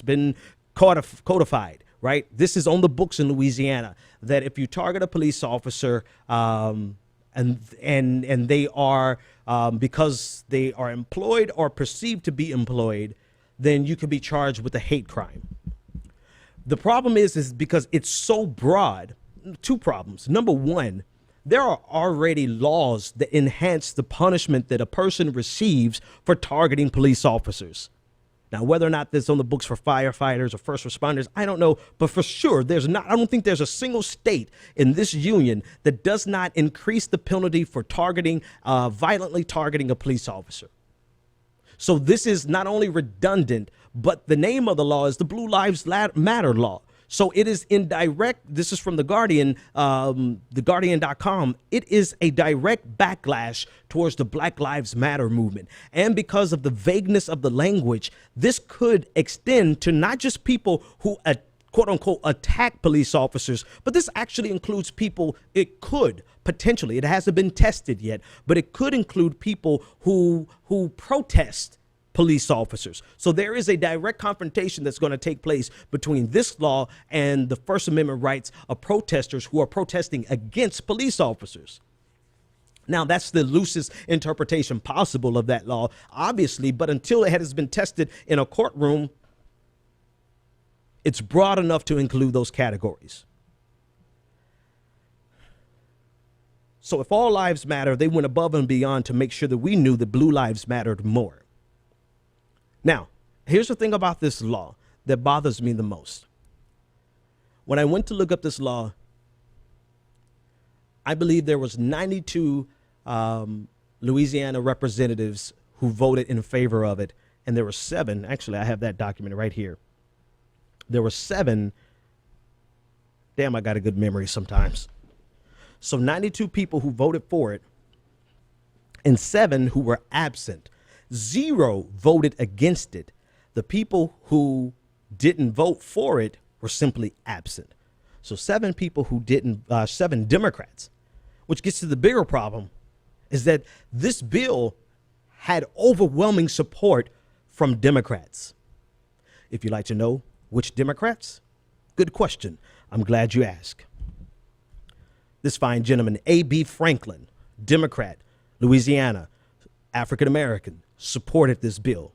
been codified. Right. This is on the books in Louisiana, that if you target a police officer and they are because they are employed or perceived to be employed, then you could be charged with a hate crime. The problem is because it's so broad. Two problems. Number one, there are already laws that enhance the punishment that a person receives for targeting police officers. Now, whether or not that's on the books for firefighters or first responders, I don't know. But for sure, I don't think there's a single state in this union that does not increase the penalty for violently targeting a police officer. So this is not only redundant, but the name of the law is the Blue Lives Matter law. So it is in direct, this is from The Guardian, theguardian.com. It is a direct backlash towards the Black Lives Matter movement. And because of the vagueness of the language, this could extend to not just people who quote unquote attack police officers, but this actually includes people, it could potentially, it hasn't been tested yet, but it could include people who protest police officers. So there is a direct confrontation that's going to take place between this law and the First Amendment rights of protesters who are protesting against police officers. Now, that's the loosest interpretation possible of that law, obviously, but until it has been tested in a courtroom, it's broad enough to include those categories. So if all lives matter, they went above and beyond to make sure that we knew that blue lives mattered more. Now, here's the thing about this law that bothers me the most. When I went to look up this law, I believe there was 92 Louisiana representatives who voted in favor of it. And there were 7, actually, I have that document right here. There were 7, damn, I got a good memory sometimes. So 92 people who voted for it and 7 who were absent. 0 voted against it. The people who didn't vote for it were simply absent. So 7 people who didn't, 7 Democrats, which gets to the bigger problem, is that this bill had overwhelming support from Democrats. If you'd like to know which Democrats, good question. I'm glad you asked. This fine gentleman, A.B. Franklin, Democrat, Louisiana, African-American, supported this bill.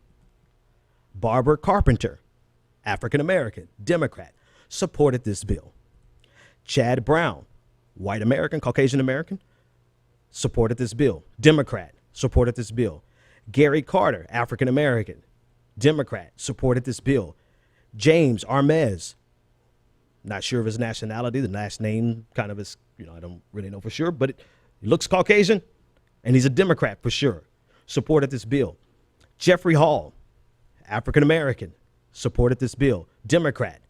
Barbara Carpenter, African-American, Democrat, supported this bill. Chad Brown, white American, Caucasian American, supported this bill. Democrat, supported this bill. Gary Carter, African-American, Democrat, supported this bill. James Armez, not sure of his nationality. The last name kind of is, I don't really know for sure, but he looks Caucasian and he's a Democrat for sure. Supported this bill. Jeffrey Hall, African-American, supported this bill. Democrat.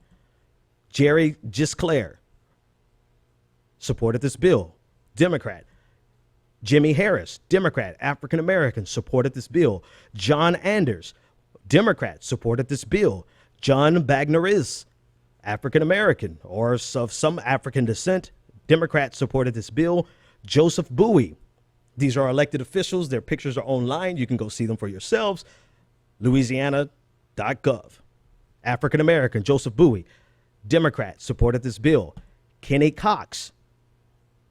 Jerry Gisclair, supported this bill. Democrat. Jimmy Harris, Democrat, African-American, supported this bill. John Anders, Democrat, supported this bill. John Bagneris, African-American or of some African descent, Democrat, supported this bill. Joseph Bowie, these are elected officials. Their pictures are online. You can go see them for yourselves. Louisiana.gov. African-American, Joseph Bowie, Democrat, supported this bill. Kenny Cox,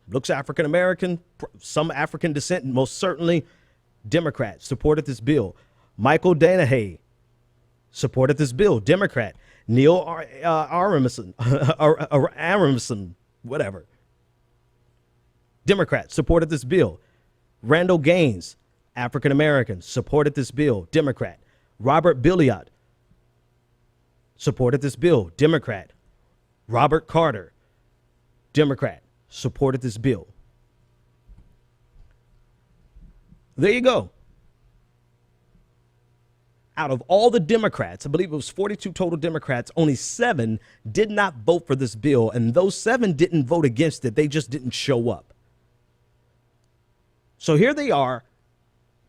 looks African-American, some African descent, most certainly Democrat, supported this bill. Michael Danahay, supported this bill, Democrat. Neil Aronson, whatever, Democrat, supported this bill. Randall Gaines, African-American, supported this bill, Democrat. Robert Billiot, supported this bill, Democrat. Robert Carter, Democrat, supported this bill. There you go. Out of all the Democrats, I believe it was 42 total Democrats, only 7 did not vote for this bill. And those 7 didn't vote against it. They just didn't show up. So here they are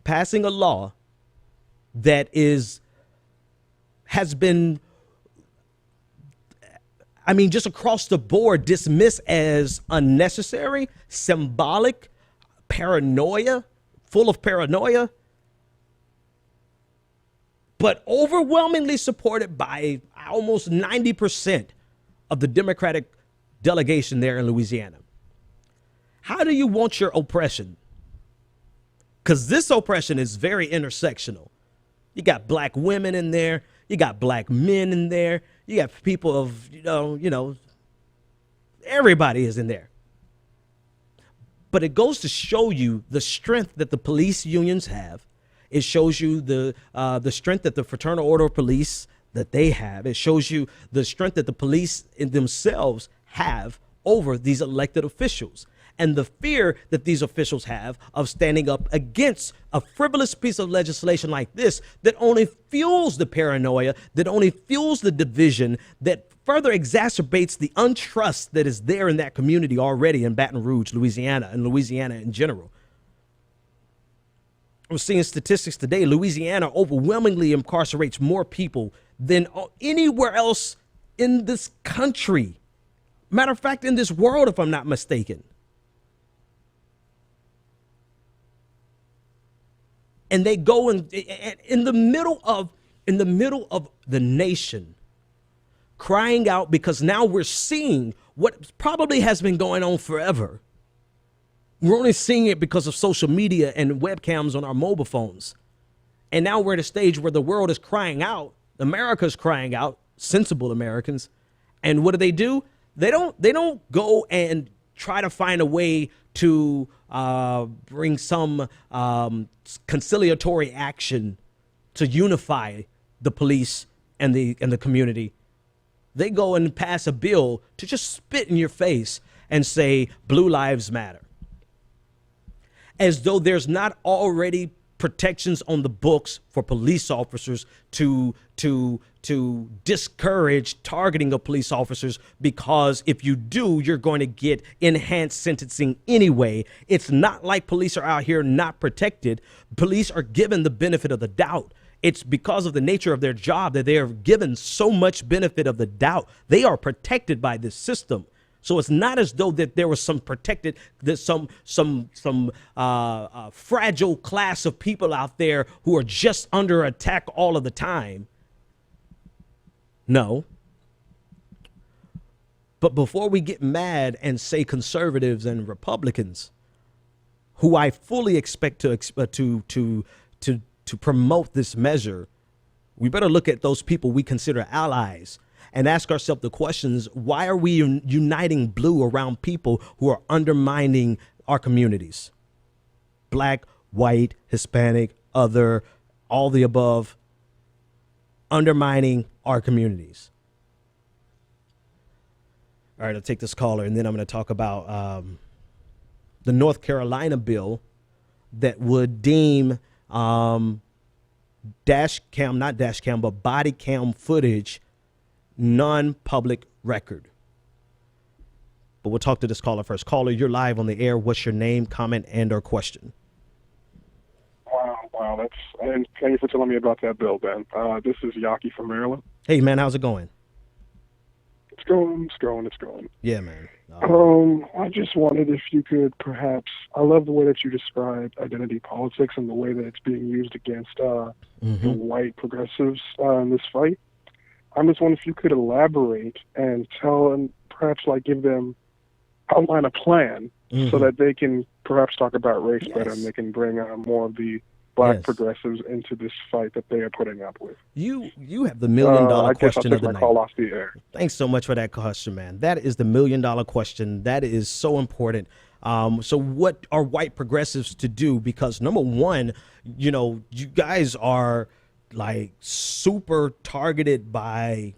passing a law that has been, just across the board dismissed as unnecessary, symbolic, paranoia, full of paranoia, but overwhelmingly supported by almost 90% of the Democratic delegation there in Louisiana. How do you want your oppression? Because this oppression is very intersectional. You got black women in there. You got black men in there. You got people of, everybody is in there. But it goes to show you the strength that the police unions have. It shows you the strength that the Fraternal Order of Police that they have. It shows you the strength that the police in themselves have over these elected officials. and the fear that these officials have of standing up against a frivolous piece of legislation like this that only fuels the paranoia, that only fuels the division, that further exacerbates the untrust that is there in that community already in Baton Rouge, Louisiana, and Louisiana in general. We're seeing statistics today. Louisiana overwhelmingly incarcerates more people than anywhere else in this country. Matter of fact, in this world, if I'm not mistaken. And they go in the middle of the nation, crying out because now we're seeing what probably has been going on forever. We're only seeing it because of social media and webcams on our mobile phones. And now we're at a stage where the world is crying out. America's crying out, sensible Americans. And what do? They don't go and try to find a way to bring some conciliatory action to unify the police and the community. They go and pass a bill to just spit in your face and say Blue Lives Matter, as though there's not already protections on the books for police officers to discourage targeting of police officers, because if you do, you're going to get enhanced sentencing anyway. It's not like police are out here not protected. Police are given the benefit of the doubt. It's because of the nature of their job that they are given so much benefit of the doubt. They are protected by this system. So it's not as though that there was some protected, that some fragile class of people out there who are just under attack all of the time. No. But before we get mad and say conservatives and Republicans, who I fully expect to promote this measure, we better look at those people we consider allies and ask ourselves the questions: why are we uniting blue around people who are undermining our communities? Black, white, Hispanic, other, all the above, undermining our communities. All right, I'll take this caller, and then I'm going to talk about the North Carolina bill that would deem not dash cam, but body cam footage non-public record. But we'll talk to this caller first. Caller, you're live on the air. What's your name, comment, and or question? Wow, and thank you for telling me about that bill, Ben. This is Yaki from Maryland. Hey, man, how's it going? It's going. Yeah, man. I just wondered if you could perhaps, I love the way that you described identity politics and the way that it's being used against the white progressives in this fight. I'm just wondering if you could elaborate and tell and perhaps give them, outline a plan so that they can perhaps talk about race better, and they can bring more of the black progressives into this fight that they are putting up with. You have the $1 million question of the night. Call off the air. Thanks so much for that question, man. That is the $1 million question. That is so important. So what are white progressives to do? Because number one, you guys are super targeted by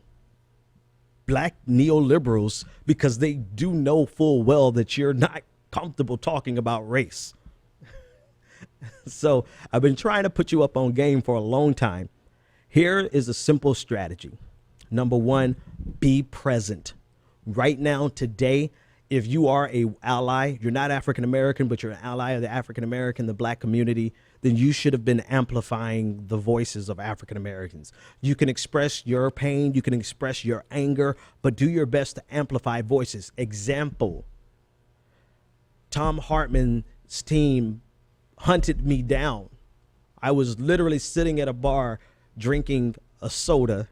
black neoliberals because they do know full well that you're not comfortable talking about race. So I've been trying to put you up on game for a long time. Here is a simple strategy. Number one, be present. Right now, today, if you are a ally, you're not African American, but you're an ally of the African American, the black community, then you should have been amplifying the voices of African Americans. You can express your pain, you can express your anger, but do your best to amplify voices. Example, Tom Hartman's team hunted me down. I was literally sitting at a bar drinking a soda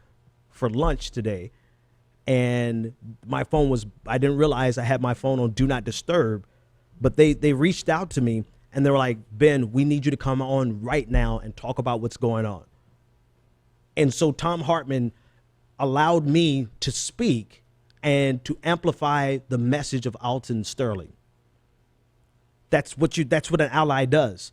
for lunch today, and my phone was, I didn't realize I had my phone on Do Not Disturb, but they reached out to me and they were like, Ben, we need you to come on right now and talk about what's going on. And so Tom Hartman allowed me to speak and to amplify the message of Alton Sterling. That's what an ally does.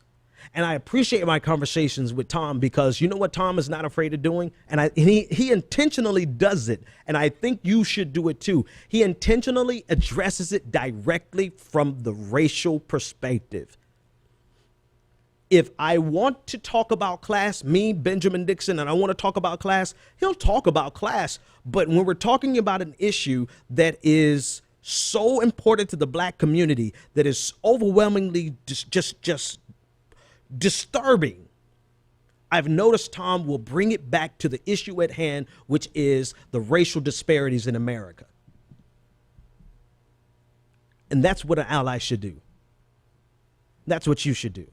And I appreciate my conversations with Tom because you know what Tom is not afraid of doing? And he intentionally does it. And I think you should do it too. He intentionally addresses it directly from the racial perspective. If I want to talk about class, me, Benjamin Dixon, and I want to talk about class, he'll talk about class. But when we're talking about an issue that is so important to the black community, that is overwhelmingly just disturbing, I've noticed Tom will bring it back to the issue at hand, which is the racial disparities in America. And that's what an ally should do. That's what you should do.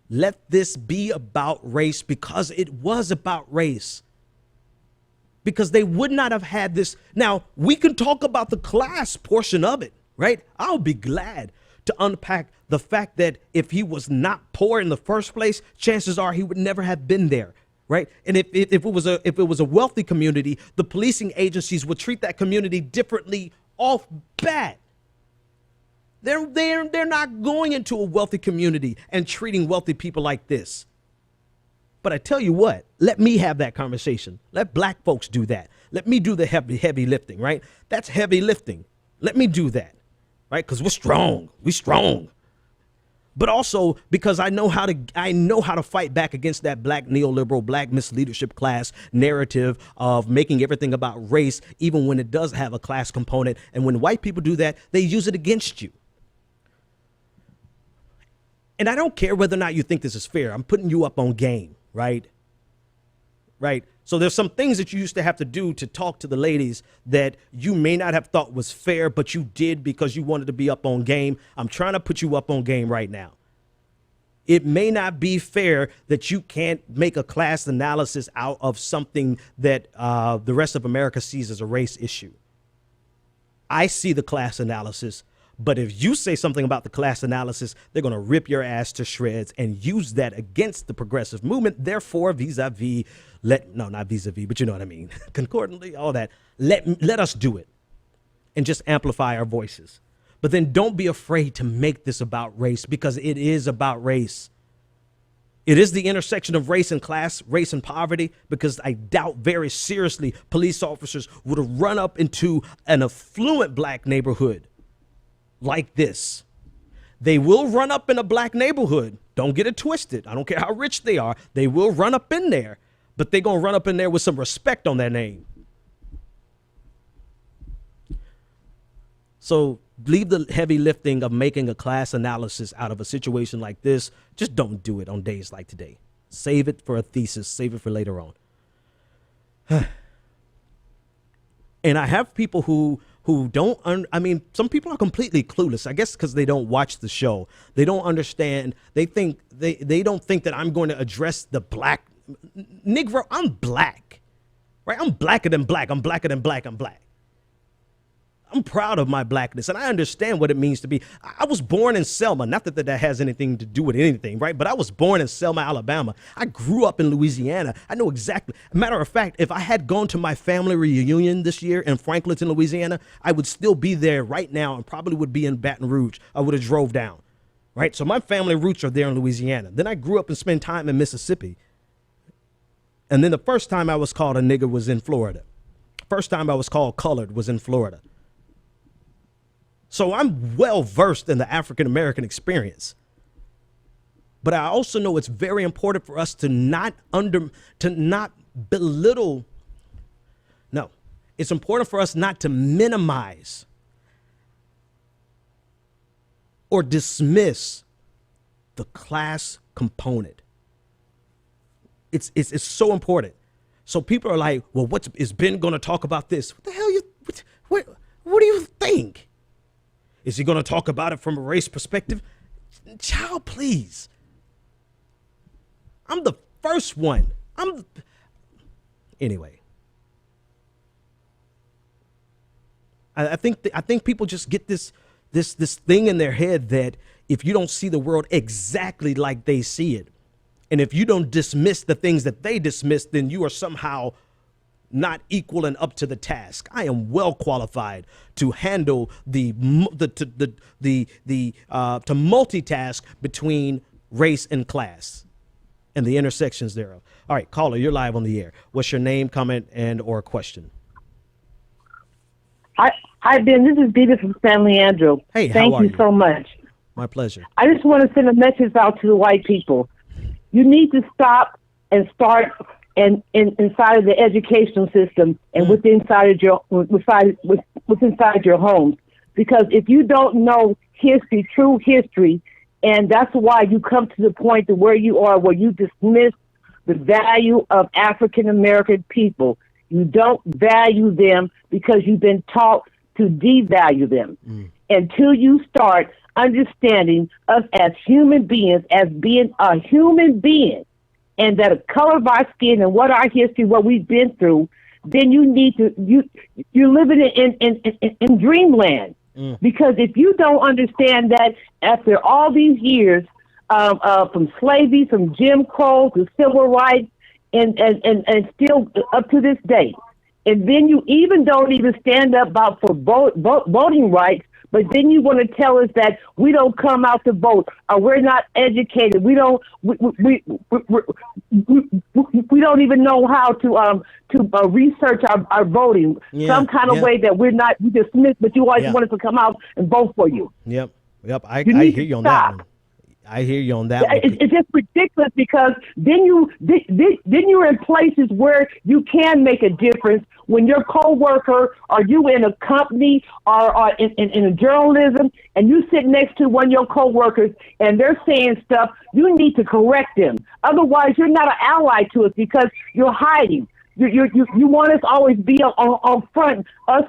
Let this be about race because it was about race. Because they would not have had this. Now, we can talk about the class portion of it, right? I'll be glad to unpack the fact that if he was not poor in the first place, chances are he would never have been there, right? And if it was a wealthy community, the policing agencies would treat that community differently off bat. They're not going into a wealthy community and treating wealthy people like this. But I tell you what, let me have that conversation. Let black folks do that. Let me do the heavy lifting, right? That's heavy lifting. Let me do that, right? Because we're strong. We're strong. But also because I know how to fight back against that black neoliberal, black misleadership class narrative of making everything about race, even when it does have a class component. And when white people do that, they use it against you. And I don't care whether or not you think this is fair. I'm putting you up on game, right? Right. So there's some things that you used to have to do to talk to the ladies that you may not have thought was fair, but you did because you wanted to be up on game. I'm trying to put you up on game right now. It may not be fair that you can't make a class analysis out of something that the rest of America sees as a race issue. I see the class analysis. But if you say something about the class analysis, they're going to rip your ass to shreds and use that against the progressive movement. Therefore, vis-a-vis, not vis-a-vis, but you know what I mean. Concordantly, all that. Let us do it and just amplify our voices. But then don't be afraid to make this about race because it is about race. It is the intersection of race and class, race and poverty, because I doubt very seriously police officers would have run up into an affluent black neighborhood like this. They will run up in a black neighborhood. Don't get it twisted. I don't care how rich they are. They will run up in there, but they're going to run up in there with some respect on their name. So leave the heavy lifting of making a class analysis out of a situation like this. Just don't do it on days like today. Save it for a thesis. Save it for later on. And I have people who don't, some people are completely clueless, I guess because they don't watch the show. They don't understand. They don't think that I'm going to address the black Negro. I'm black, right? I'm blacker than black. I'm blacker than black. I'm black. I'm proud of my blackness, and I understand what it means to be. I was born in Selma. Not that that has anything to do with anything, right? But I was born in Selma, Alabama. I grew up in Louisiana. I know exactly. Matter of fact, if I had gone to my family reunion this year in Franklinton, Louisiana, I would still be there right now and probably would be in Baton Rouge. I would have drove down, right? So my family roots are there in Louisiana. Then I grew up and spent time in Mississippi. And then the first time I was called a nigger was in Florida. First time I was called colored was in Florida. So I'm well versed in the African American experience. But I also know it's very important for us to not belittle. No, it's important for us not to minimize or dismiss the class component. It's so important. So people are like, well, is Ben going to talk about this? What the hell what do you think? Is he going to talk about it from a race perspective? Child, please. I'm the first one. Anyway. I think people just get this thing in their head that if you don't see the world exactly like they see it, and if you don't dismiss the things that they dismiss, then you are somehow not equal and up to the task. I am well qualified to handle to multitask between race, and class, and the intersections thereof. All right, caller, you're live on the air. What's your name, comment, and or question? Hi, Ben. This is Dita from San Leandro. Hey, how Thank are you you? so much. My pleasure. I just want to send a message out to the white people. You need to stop and start inside of the educational system and within inside your homes. Because if you don't know history, true history, and that's why you come to the point to where you are, where you dismiss the value of African American people. You don't value them because you've been taught to devalue them. Until you start understanding us as human beings, as being a human being, and that the color of our skin and what our history, what we've been through, then you need to, you're living in dreamland. Because if you don't understand that after all these years, from slavery, from Jim Crow to civil rights, and still up to this day, and then you even don't even stand up about for voting rights, but then you want to tell us that we don't come out to vote, or we're not educated, we don't even know how to research our voting, some kind of way that we dismiss, but you always want us to come out and vote for you. Yep. I hear you on that one. I hear you on that one. It's just ridiculous because then you're in places where you can make a difference when your coworker or you in a company or in journalism and you sit next to one of your coworkers and they're saying stuff, you need to correct them. Otherwise, you're not an ally to us because you're hiding. You want us to always be on front, us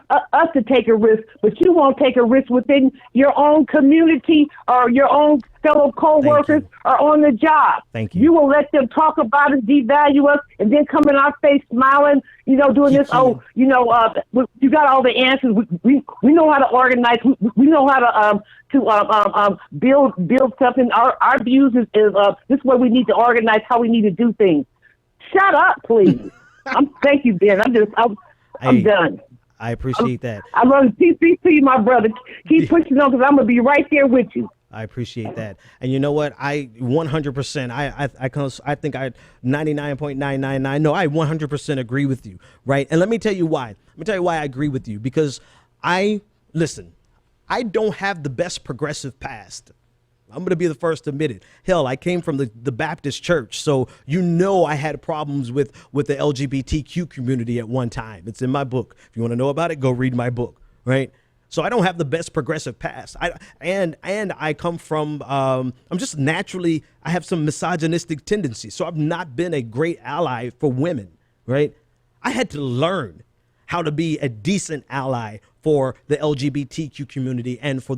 to take a risk, but you won't take a risk within your own community or your own fellow co-workers or on the job. Thank you. You will let them talk about us, devalue us, and then come in our face smiling, doing this. You got all the answers. We know how to organize. We know how to build something. Our views is this is where we need to organize, how we need to do things. Shut up, please. Thank you, Ben. I'm done. I appreciate that. I love you. Peace to you, my brother. Keep pushing on because I'm going to be right there with you. I appreciate that. And you know what? I 100%, I think I 99.999. No, I 100% agree with you. Right. And let me tell you why. Let me tell you why I agree with you, because I don't have the best progressive past. I'm going to be the first to admit it. Hell, I came from the Baptist church. So, I had problems with the LGBTQ community at one time. It's in my book. If you want to know about it, go read my book. Right. So I don't have the best progressive past. I come from, I'm just naturally, I have some misogynistic tendencies. So I've not been a great ally for women. Right. I had to learn how to be a decent ally for the LGBTQ community and for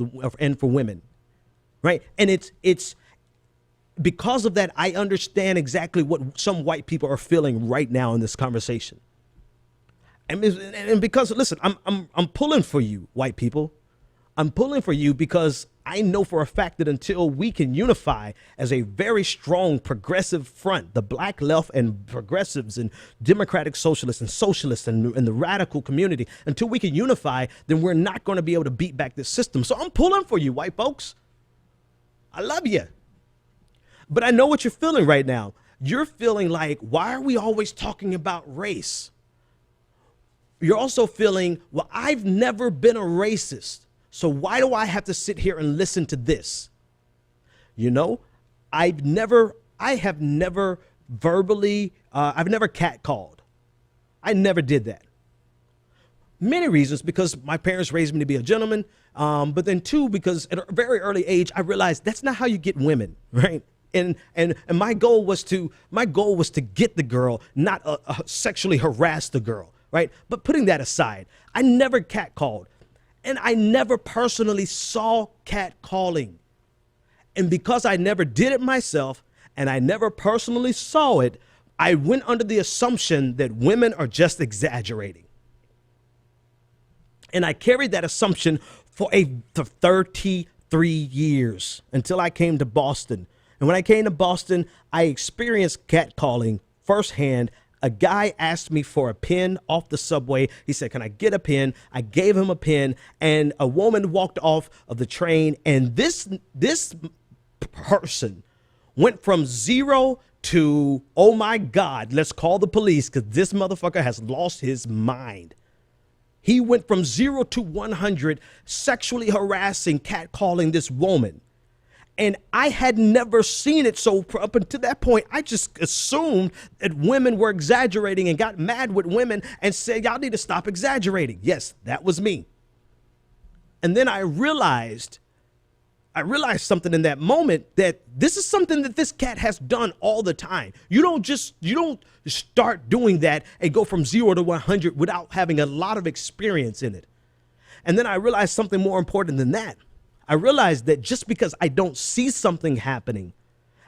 women. Right. And it's because of that, I understand exactly what some white people are feeling right now in this conversation. And because, listen, I'm pulling for you, white people. I'm pulling for you because I know for a fact that until we can unify as a very strong progressive front, the black left and progressives and democratic socialists and the radical community, until we can unify, then we're not going to be able to beat back this system. So I'm pulling for you, white folks. I love you. But I know what you're feeling right now. You're feeling like, why are we always talking about race? You're also feeling, well, I've never been a racist, so why do I have to sit here and listen to this? I have never verbally, I've never catcalled. I never did that. Many reasons, because my parents raised me to be a gentleman, but then two, because at a very early age, I realized that's not how you get women, right? And my goal was to get the girl, not sexually harass the girl. Right. But putting that aside, I never catcalled, and I never personally saw catcalling. And because I never did it myself and I never personally saw it, I went under the assumption that women are just exaggerating. And I carried that assumption for 33 years until I came to Boston. And when I came to Boston, I experienced catcalling firsthand. A guy asked me for a pen off the subway. He said, "Can I get a pen?" I gave him a pen, and a woman walked off of the train, and this person went from 0 to, oh my God, let's call the police because this motherfucker has lost his mind. He went from 0 to 100, sexually harassing, catcalling this woman. And I had never seen it. So up until that point, I just assumed that women were exaggerating and got mad with women and said, y'all need to stop exaggerating. Yes, that was me. And then I realized something in that moment, that this is something that this cat has done all the time. You don't start doing that and go from 0 to 100 without having a lot of experience in it. And then I realized something more important than that. I realized that just because I don't see something happening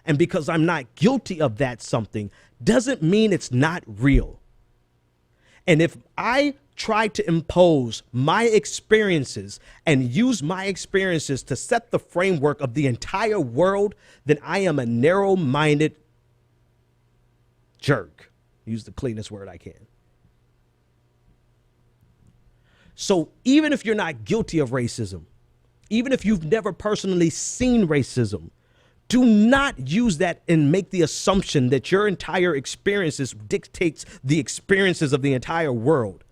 and because I'm not guilty of that something doesn't mean it's not real. And if I try to impose my experiences and use my experiences to set the framework of the entire world, then I am a narrow-minded jerk. Use the cleanest word I can. So even if you're not guilty of racism, even if you've never personally seen racism, do not use that and make the assumption that your entire experiences dictates the experiences of the entire world.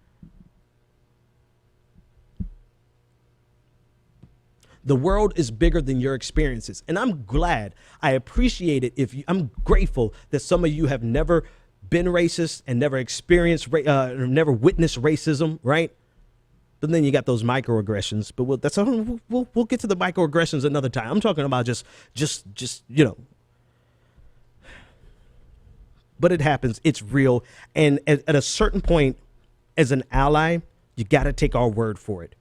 The world is bigger than your experiences. And I'm glad, I appreciate it. I'm grateful that some of you have never been racist and never experienced, never witnessed racism, right? But then you got those microaggressions. But we'll get to the microaggressions another time. I'm talking about just But it happens. It's real. And at a certain point, as an ally, you got to take our word for it.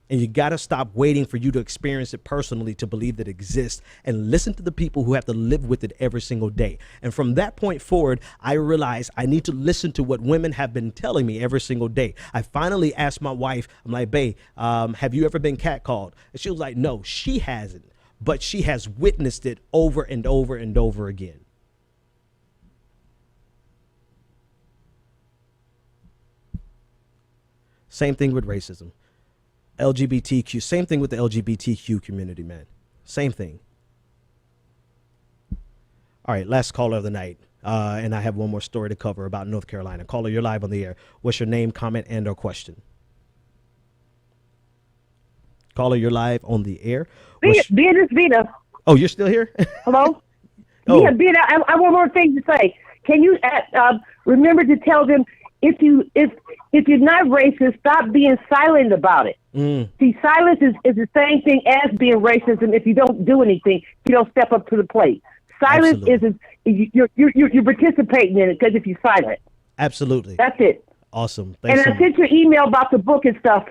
And you got to stop waiting for you to experience it personally to believe that it exists, and listen to the people who have to live with it every single day. And from that point forward, I realized I need to listen to what women have been telling me every single day. I finally asked my wife, I'm like, babe, have you ever been catcalled? And she was like, no, she hasn't, but she has witnessed it over and over and over again. Same thing with racism. LGBTQ, same thing with the LGBTQ community, man. Same thing. All right, last caller of the night. And I have one more story to cover about North Carolina. Caller, you're live on the air. What's your name, comment, and or question? Caller, you're live on the air. Vita. Oh, you're still here? Hello? Oh. Yeah, Vita, I have one more thing to say. Can you remember to tell them, if you're not racist, stop being silent about it. See, silence is the same thing as being racism. If you don't do anything, you don't step up to the plate. Silence you're participating in it, because if you're silent. Absolutely. That's it. Awesome. Thanks and I sent you an email about the book and stuff,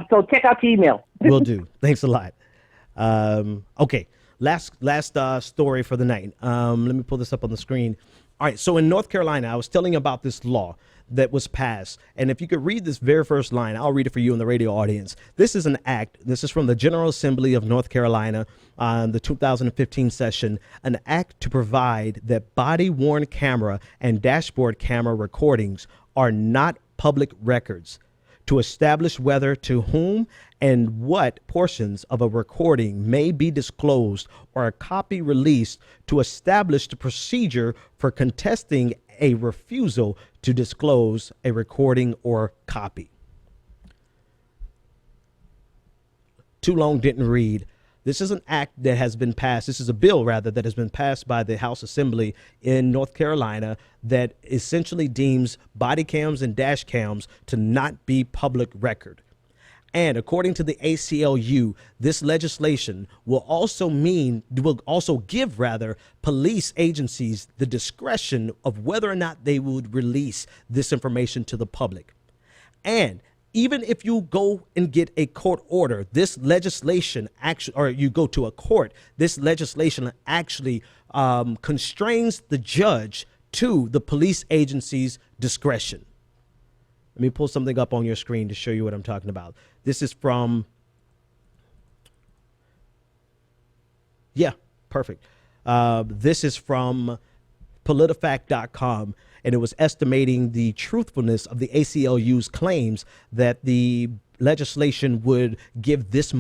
so check out your email. Will do. Thanks a lot. Okay, last story for the night. Let me pull this up on the screen. All right, so in North Carolina, I was telling you about this law that was passed. And if you could read this very first line, I'll read it for you in the radio audience. This is an act. This is from the General Assembly of North Carolina on the 2015 session, an act to provide that body-worn camera and dashboard camera recordings are not public records, to establish whether, to whom, and what portions of a recording may be disclosed or a copy released, to establish the procedure for contesting a refusal to disclose a recording or copy. Too long, didn't read. This is an act that has been passed. This is a bill, rather, that has been passed by the House Assembly in North Carolina that essentially deems body cams and dash cams to not be public record. And according to the ACLU, this legislation will also give police agencies the discretion of whether or not they would release this information to the public. And even if you go and get a court order, this legislation or you go to a court, this legislation actually constrains the judge to the police agency's discretion. Let me pull something up on your screen to show you what I'm talking about. This is from, perfect. This is from PolitiFact.com, and it was estimating the truthfulness of the ACLU's claims that the legislation would give this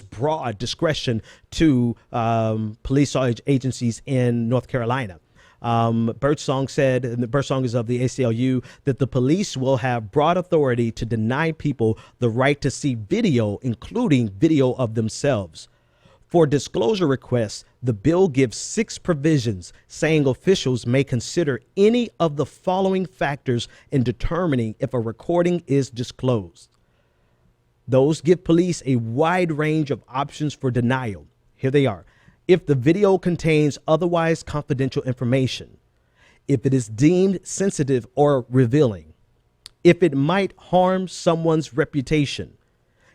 broad discretion to police agencies in North Carolina. Birdsong said, and the Birdsong is of the ACLU, that the police will have broad authority to deny people the right to see video, including video of themselves. For disclosure requests, the bill gives 6 provisions saying officials may consider any of the following factors in determining if a recording is disclosed. Those give police a wide range of options for denial. Here they are. If the video contains otherwise confidential information, if it is deemed sensitive or revealing, if it might harm someone's reputation,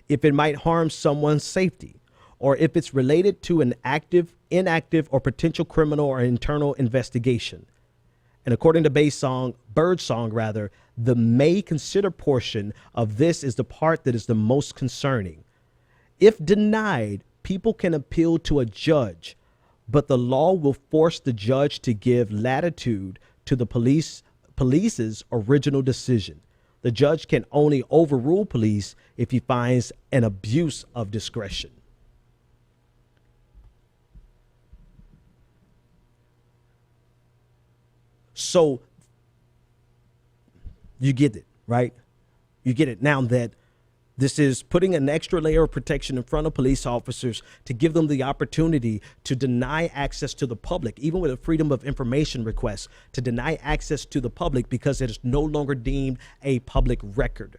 if it might harm someone's safety, or if it's related to an active, inactive, or potential criminal or internal investigation. And according to Birdsong, the may consider portion of this is the part that is the most concerning. If denied, people can appeal to a judge, but the law will force the judge to give latitude to the police's original decision. The judge can only overrule police if he finds an abuse of discretion. So you get it, right? You get it now that this is putting an extra layer of protection in front of police officers to give them the opportunity to deny access to the public, even with a freedom of information request, to deny access to the public because it is no longer deemed a public record.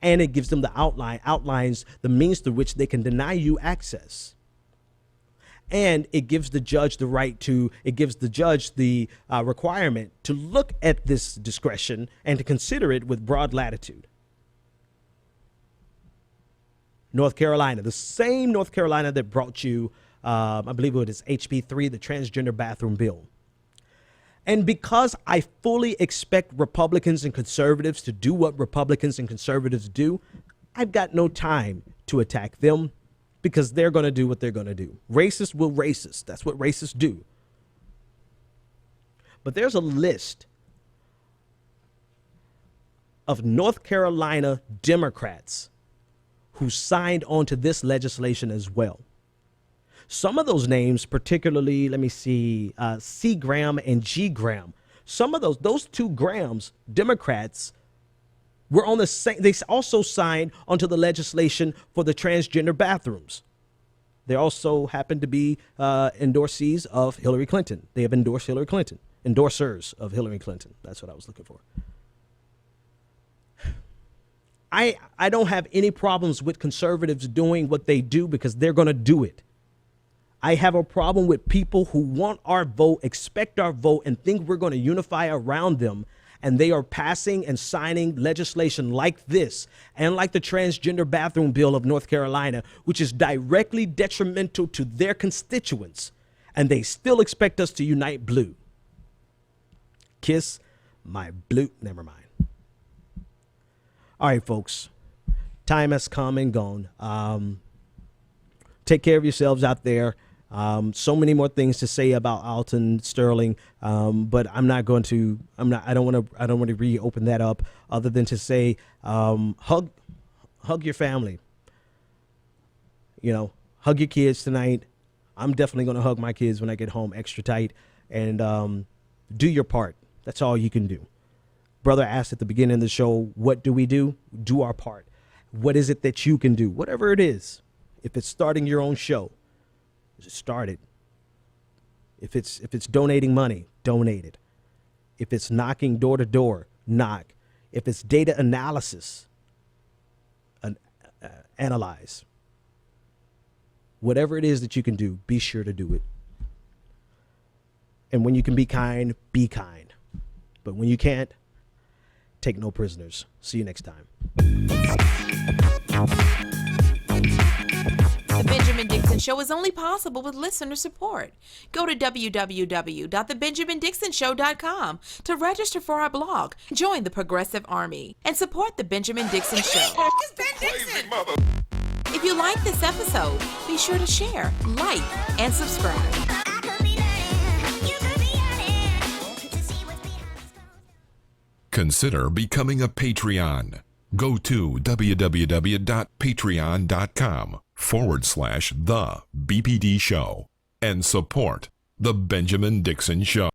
And it gives them the outlines the means through which they can deny you access. And it gives the judge the requirement to look at this discretion and to consider it with broad latitude. North Carolina, the same North Carolina that brought you, I believe it was HB3, the transgender bathroom bill. And because I fully expect Republicans and conservatives to do what Republicans and conservatives do, I've got no time to attack them, because they're going to do what they're going to do. Racists will racist. That's what racists do. But there's a list of North Carolina Democrats who signed on to this legislation as well. Some of those names, particularly, let me see, C. Graham and G. Graham. Some of those 2 Grahams, Democrats, were on the same. They also signed onto the legislation for the transgender bathrooms. They also happen to be endorsees of Hillary Clinton. They have endorsed Hillary Clinton, endorsers of Hillary Clinton. That's what I was looking for. I don't have any problems with conservatives doing what they do because they're going to do it. I have a problem with people who want our vote, expect our vote, and think we're going to unify around them. And they are passing and signing legislation like this and like the transgender bathroom bill of North Carolina, which is directly detrimental to their constituents. And they still expect us to unite blue. Kiss my blue. Never mind. All right, folks. Time has come and gone. Take care of yourselves out there. So many more things to say about Alton Sterling, but I don't want to reopen that up other than to say, hug your family, hug your kids tonight. I'm definitely going to hug my kids when I get home extra tight, and do your part. That's all you can do. Brother asked at the beginning of the show, what do we do? Do our part. What is it that you can do? Whatever it is. If it's starting your own show, start it. If it's donating money, donate it. If it's knocking door to door, knock. If it's data analysis, analyze. Whatever it is that you can do, be sure to do it. And when you can be kind, be kind. But when you can't, take no prisoners. See you next time. The Benjamin Dixon Show is only possible with listener support. Go to www.thebenjamindixonshow.com to register for our blog, join the Progressive Army, and support The Benjamin Dixon Show. It's Ben Dixon! If you like this episode, be sure to share, like, and subscribe. Consider becoming a Patreon. Go to www.patreon.com/The BPD Show and support The Benjamin Dixon Show.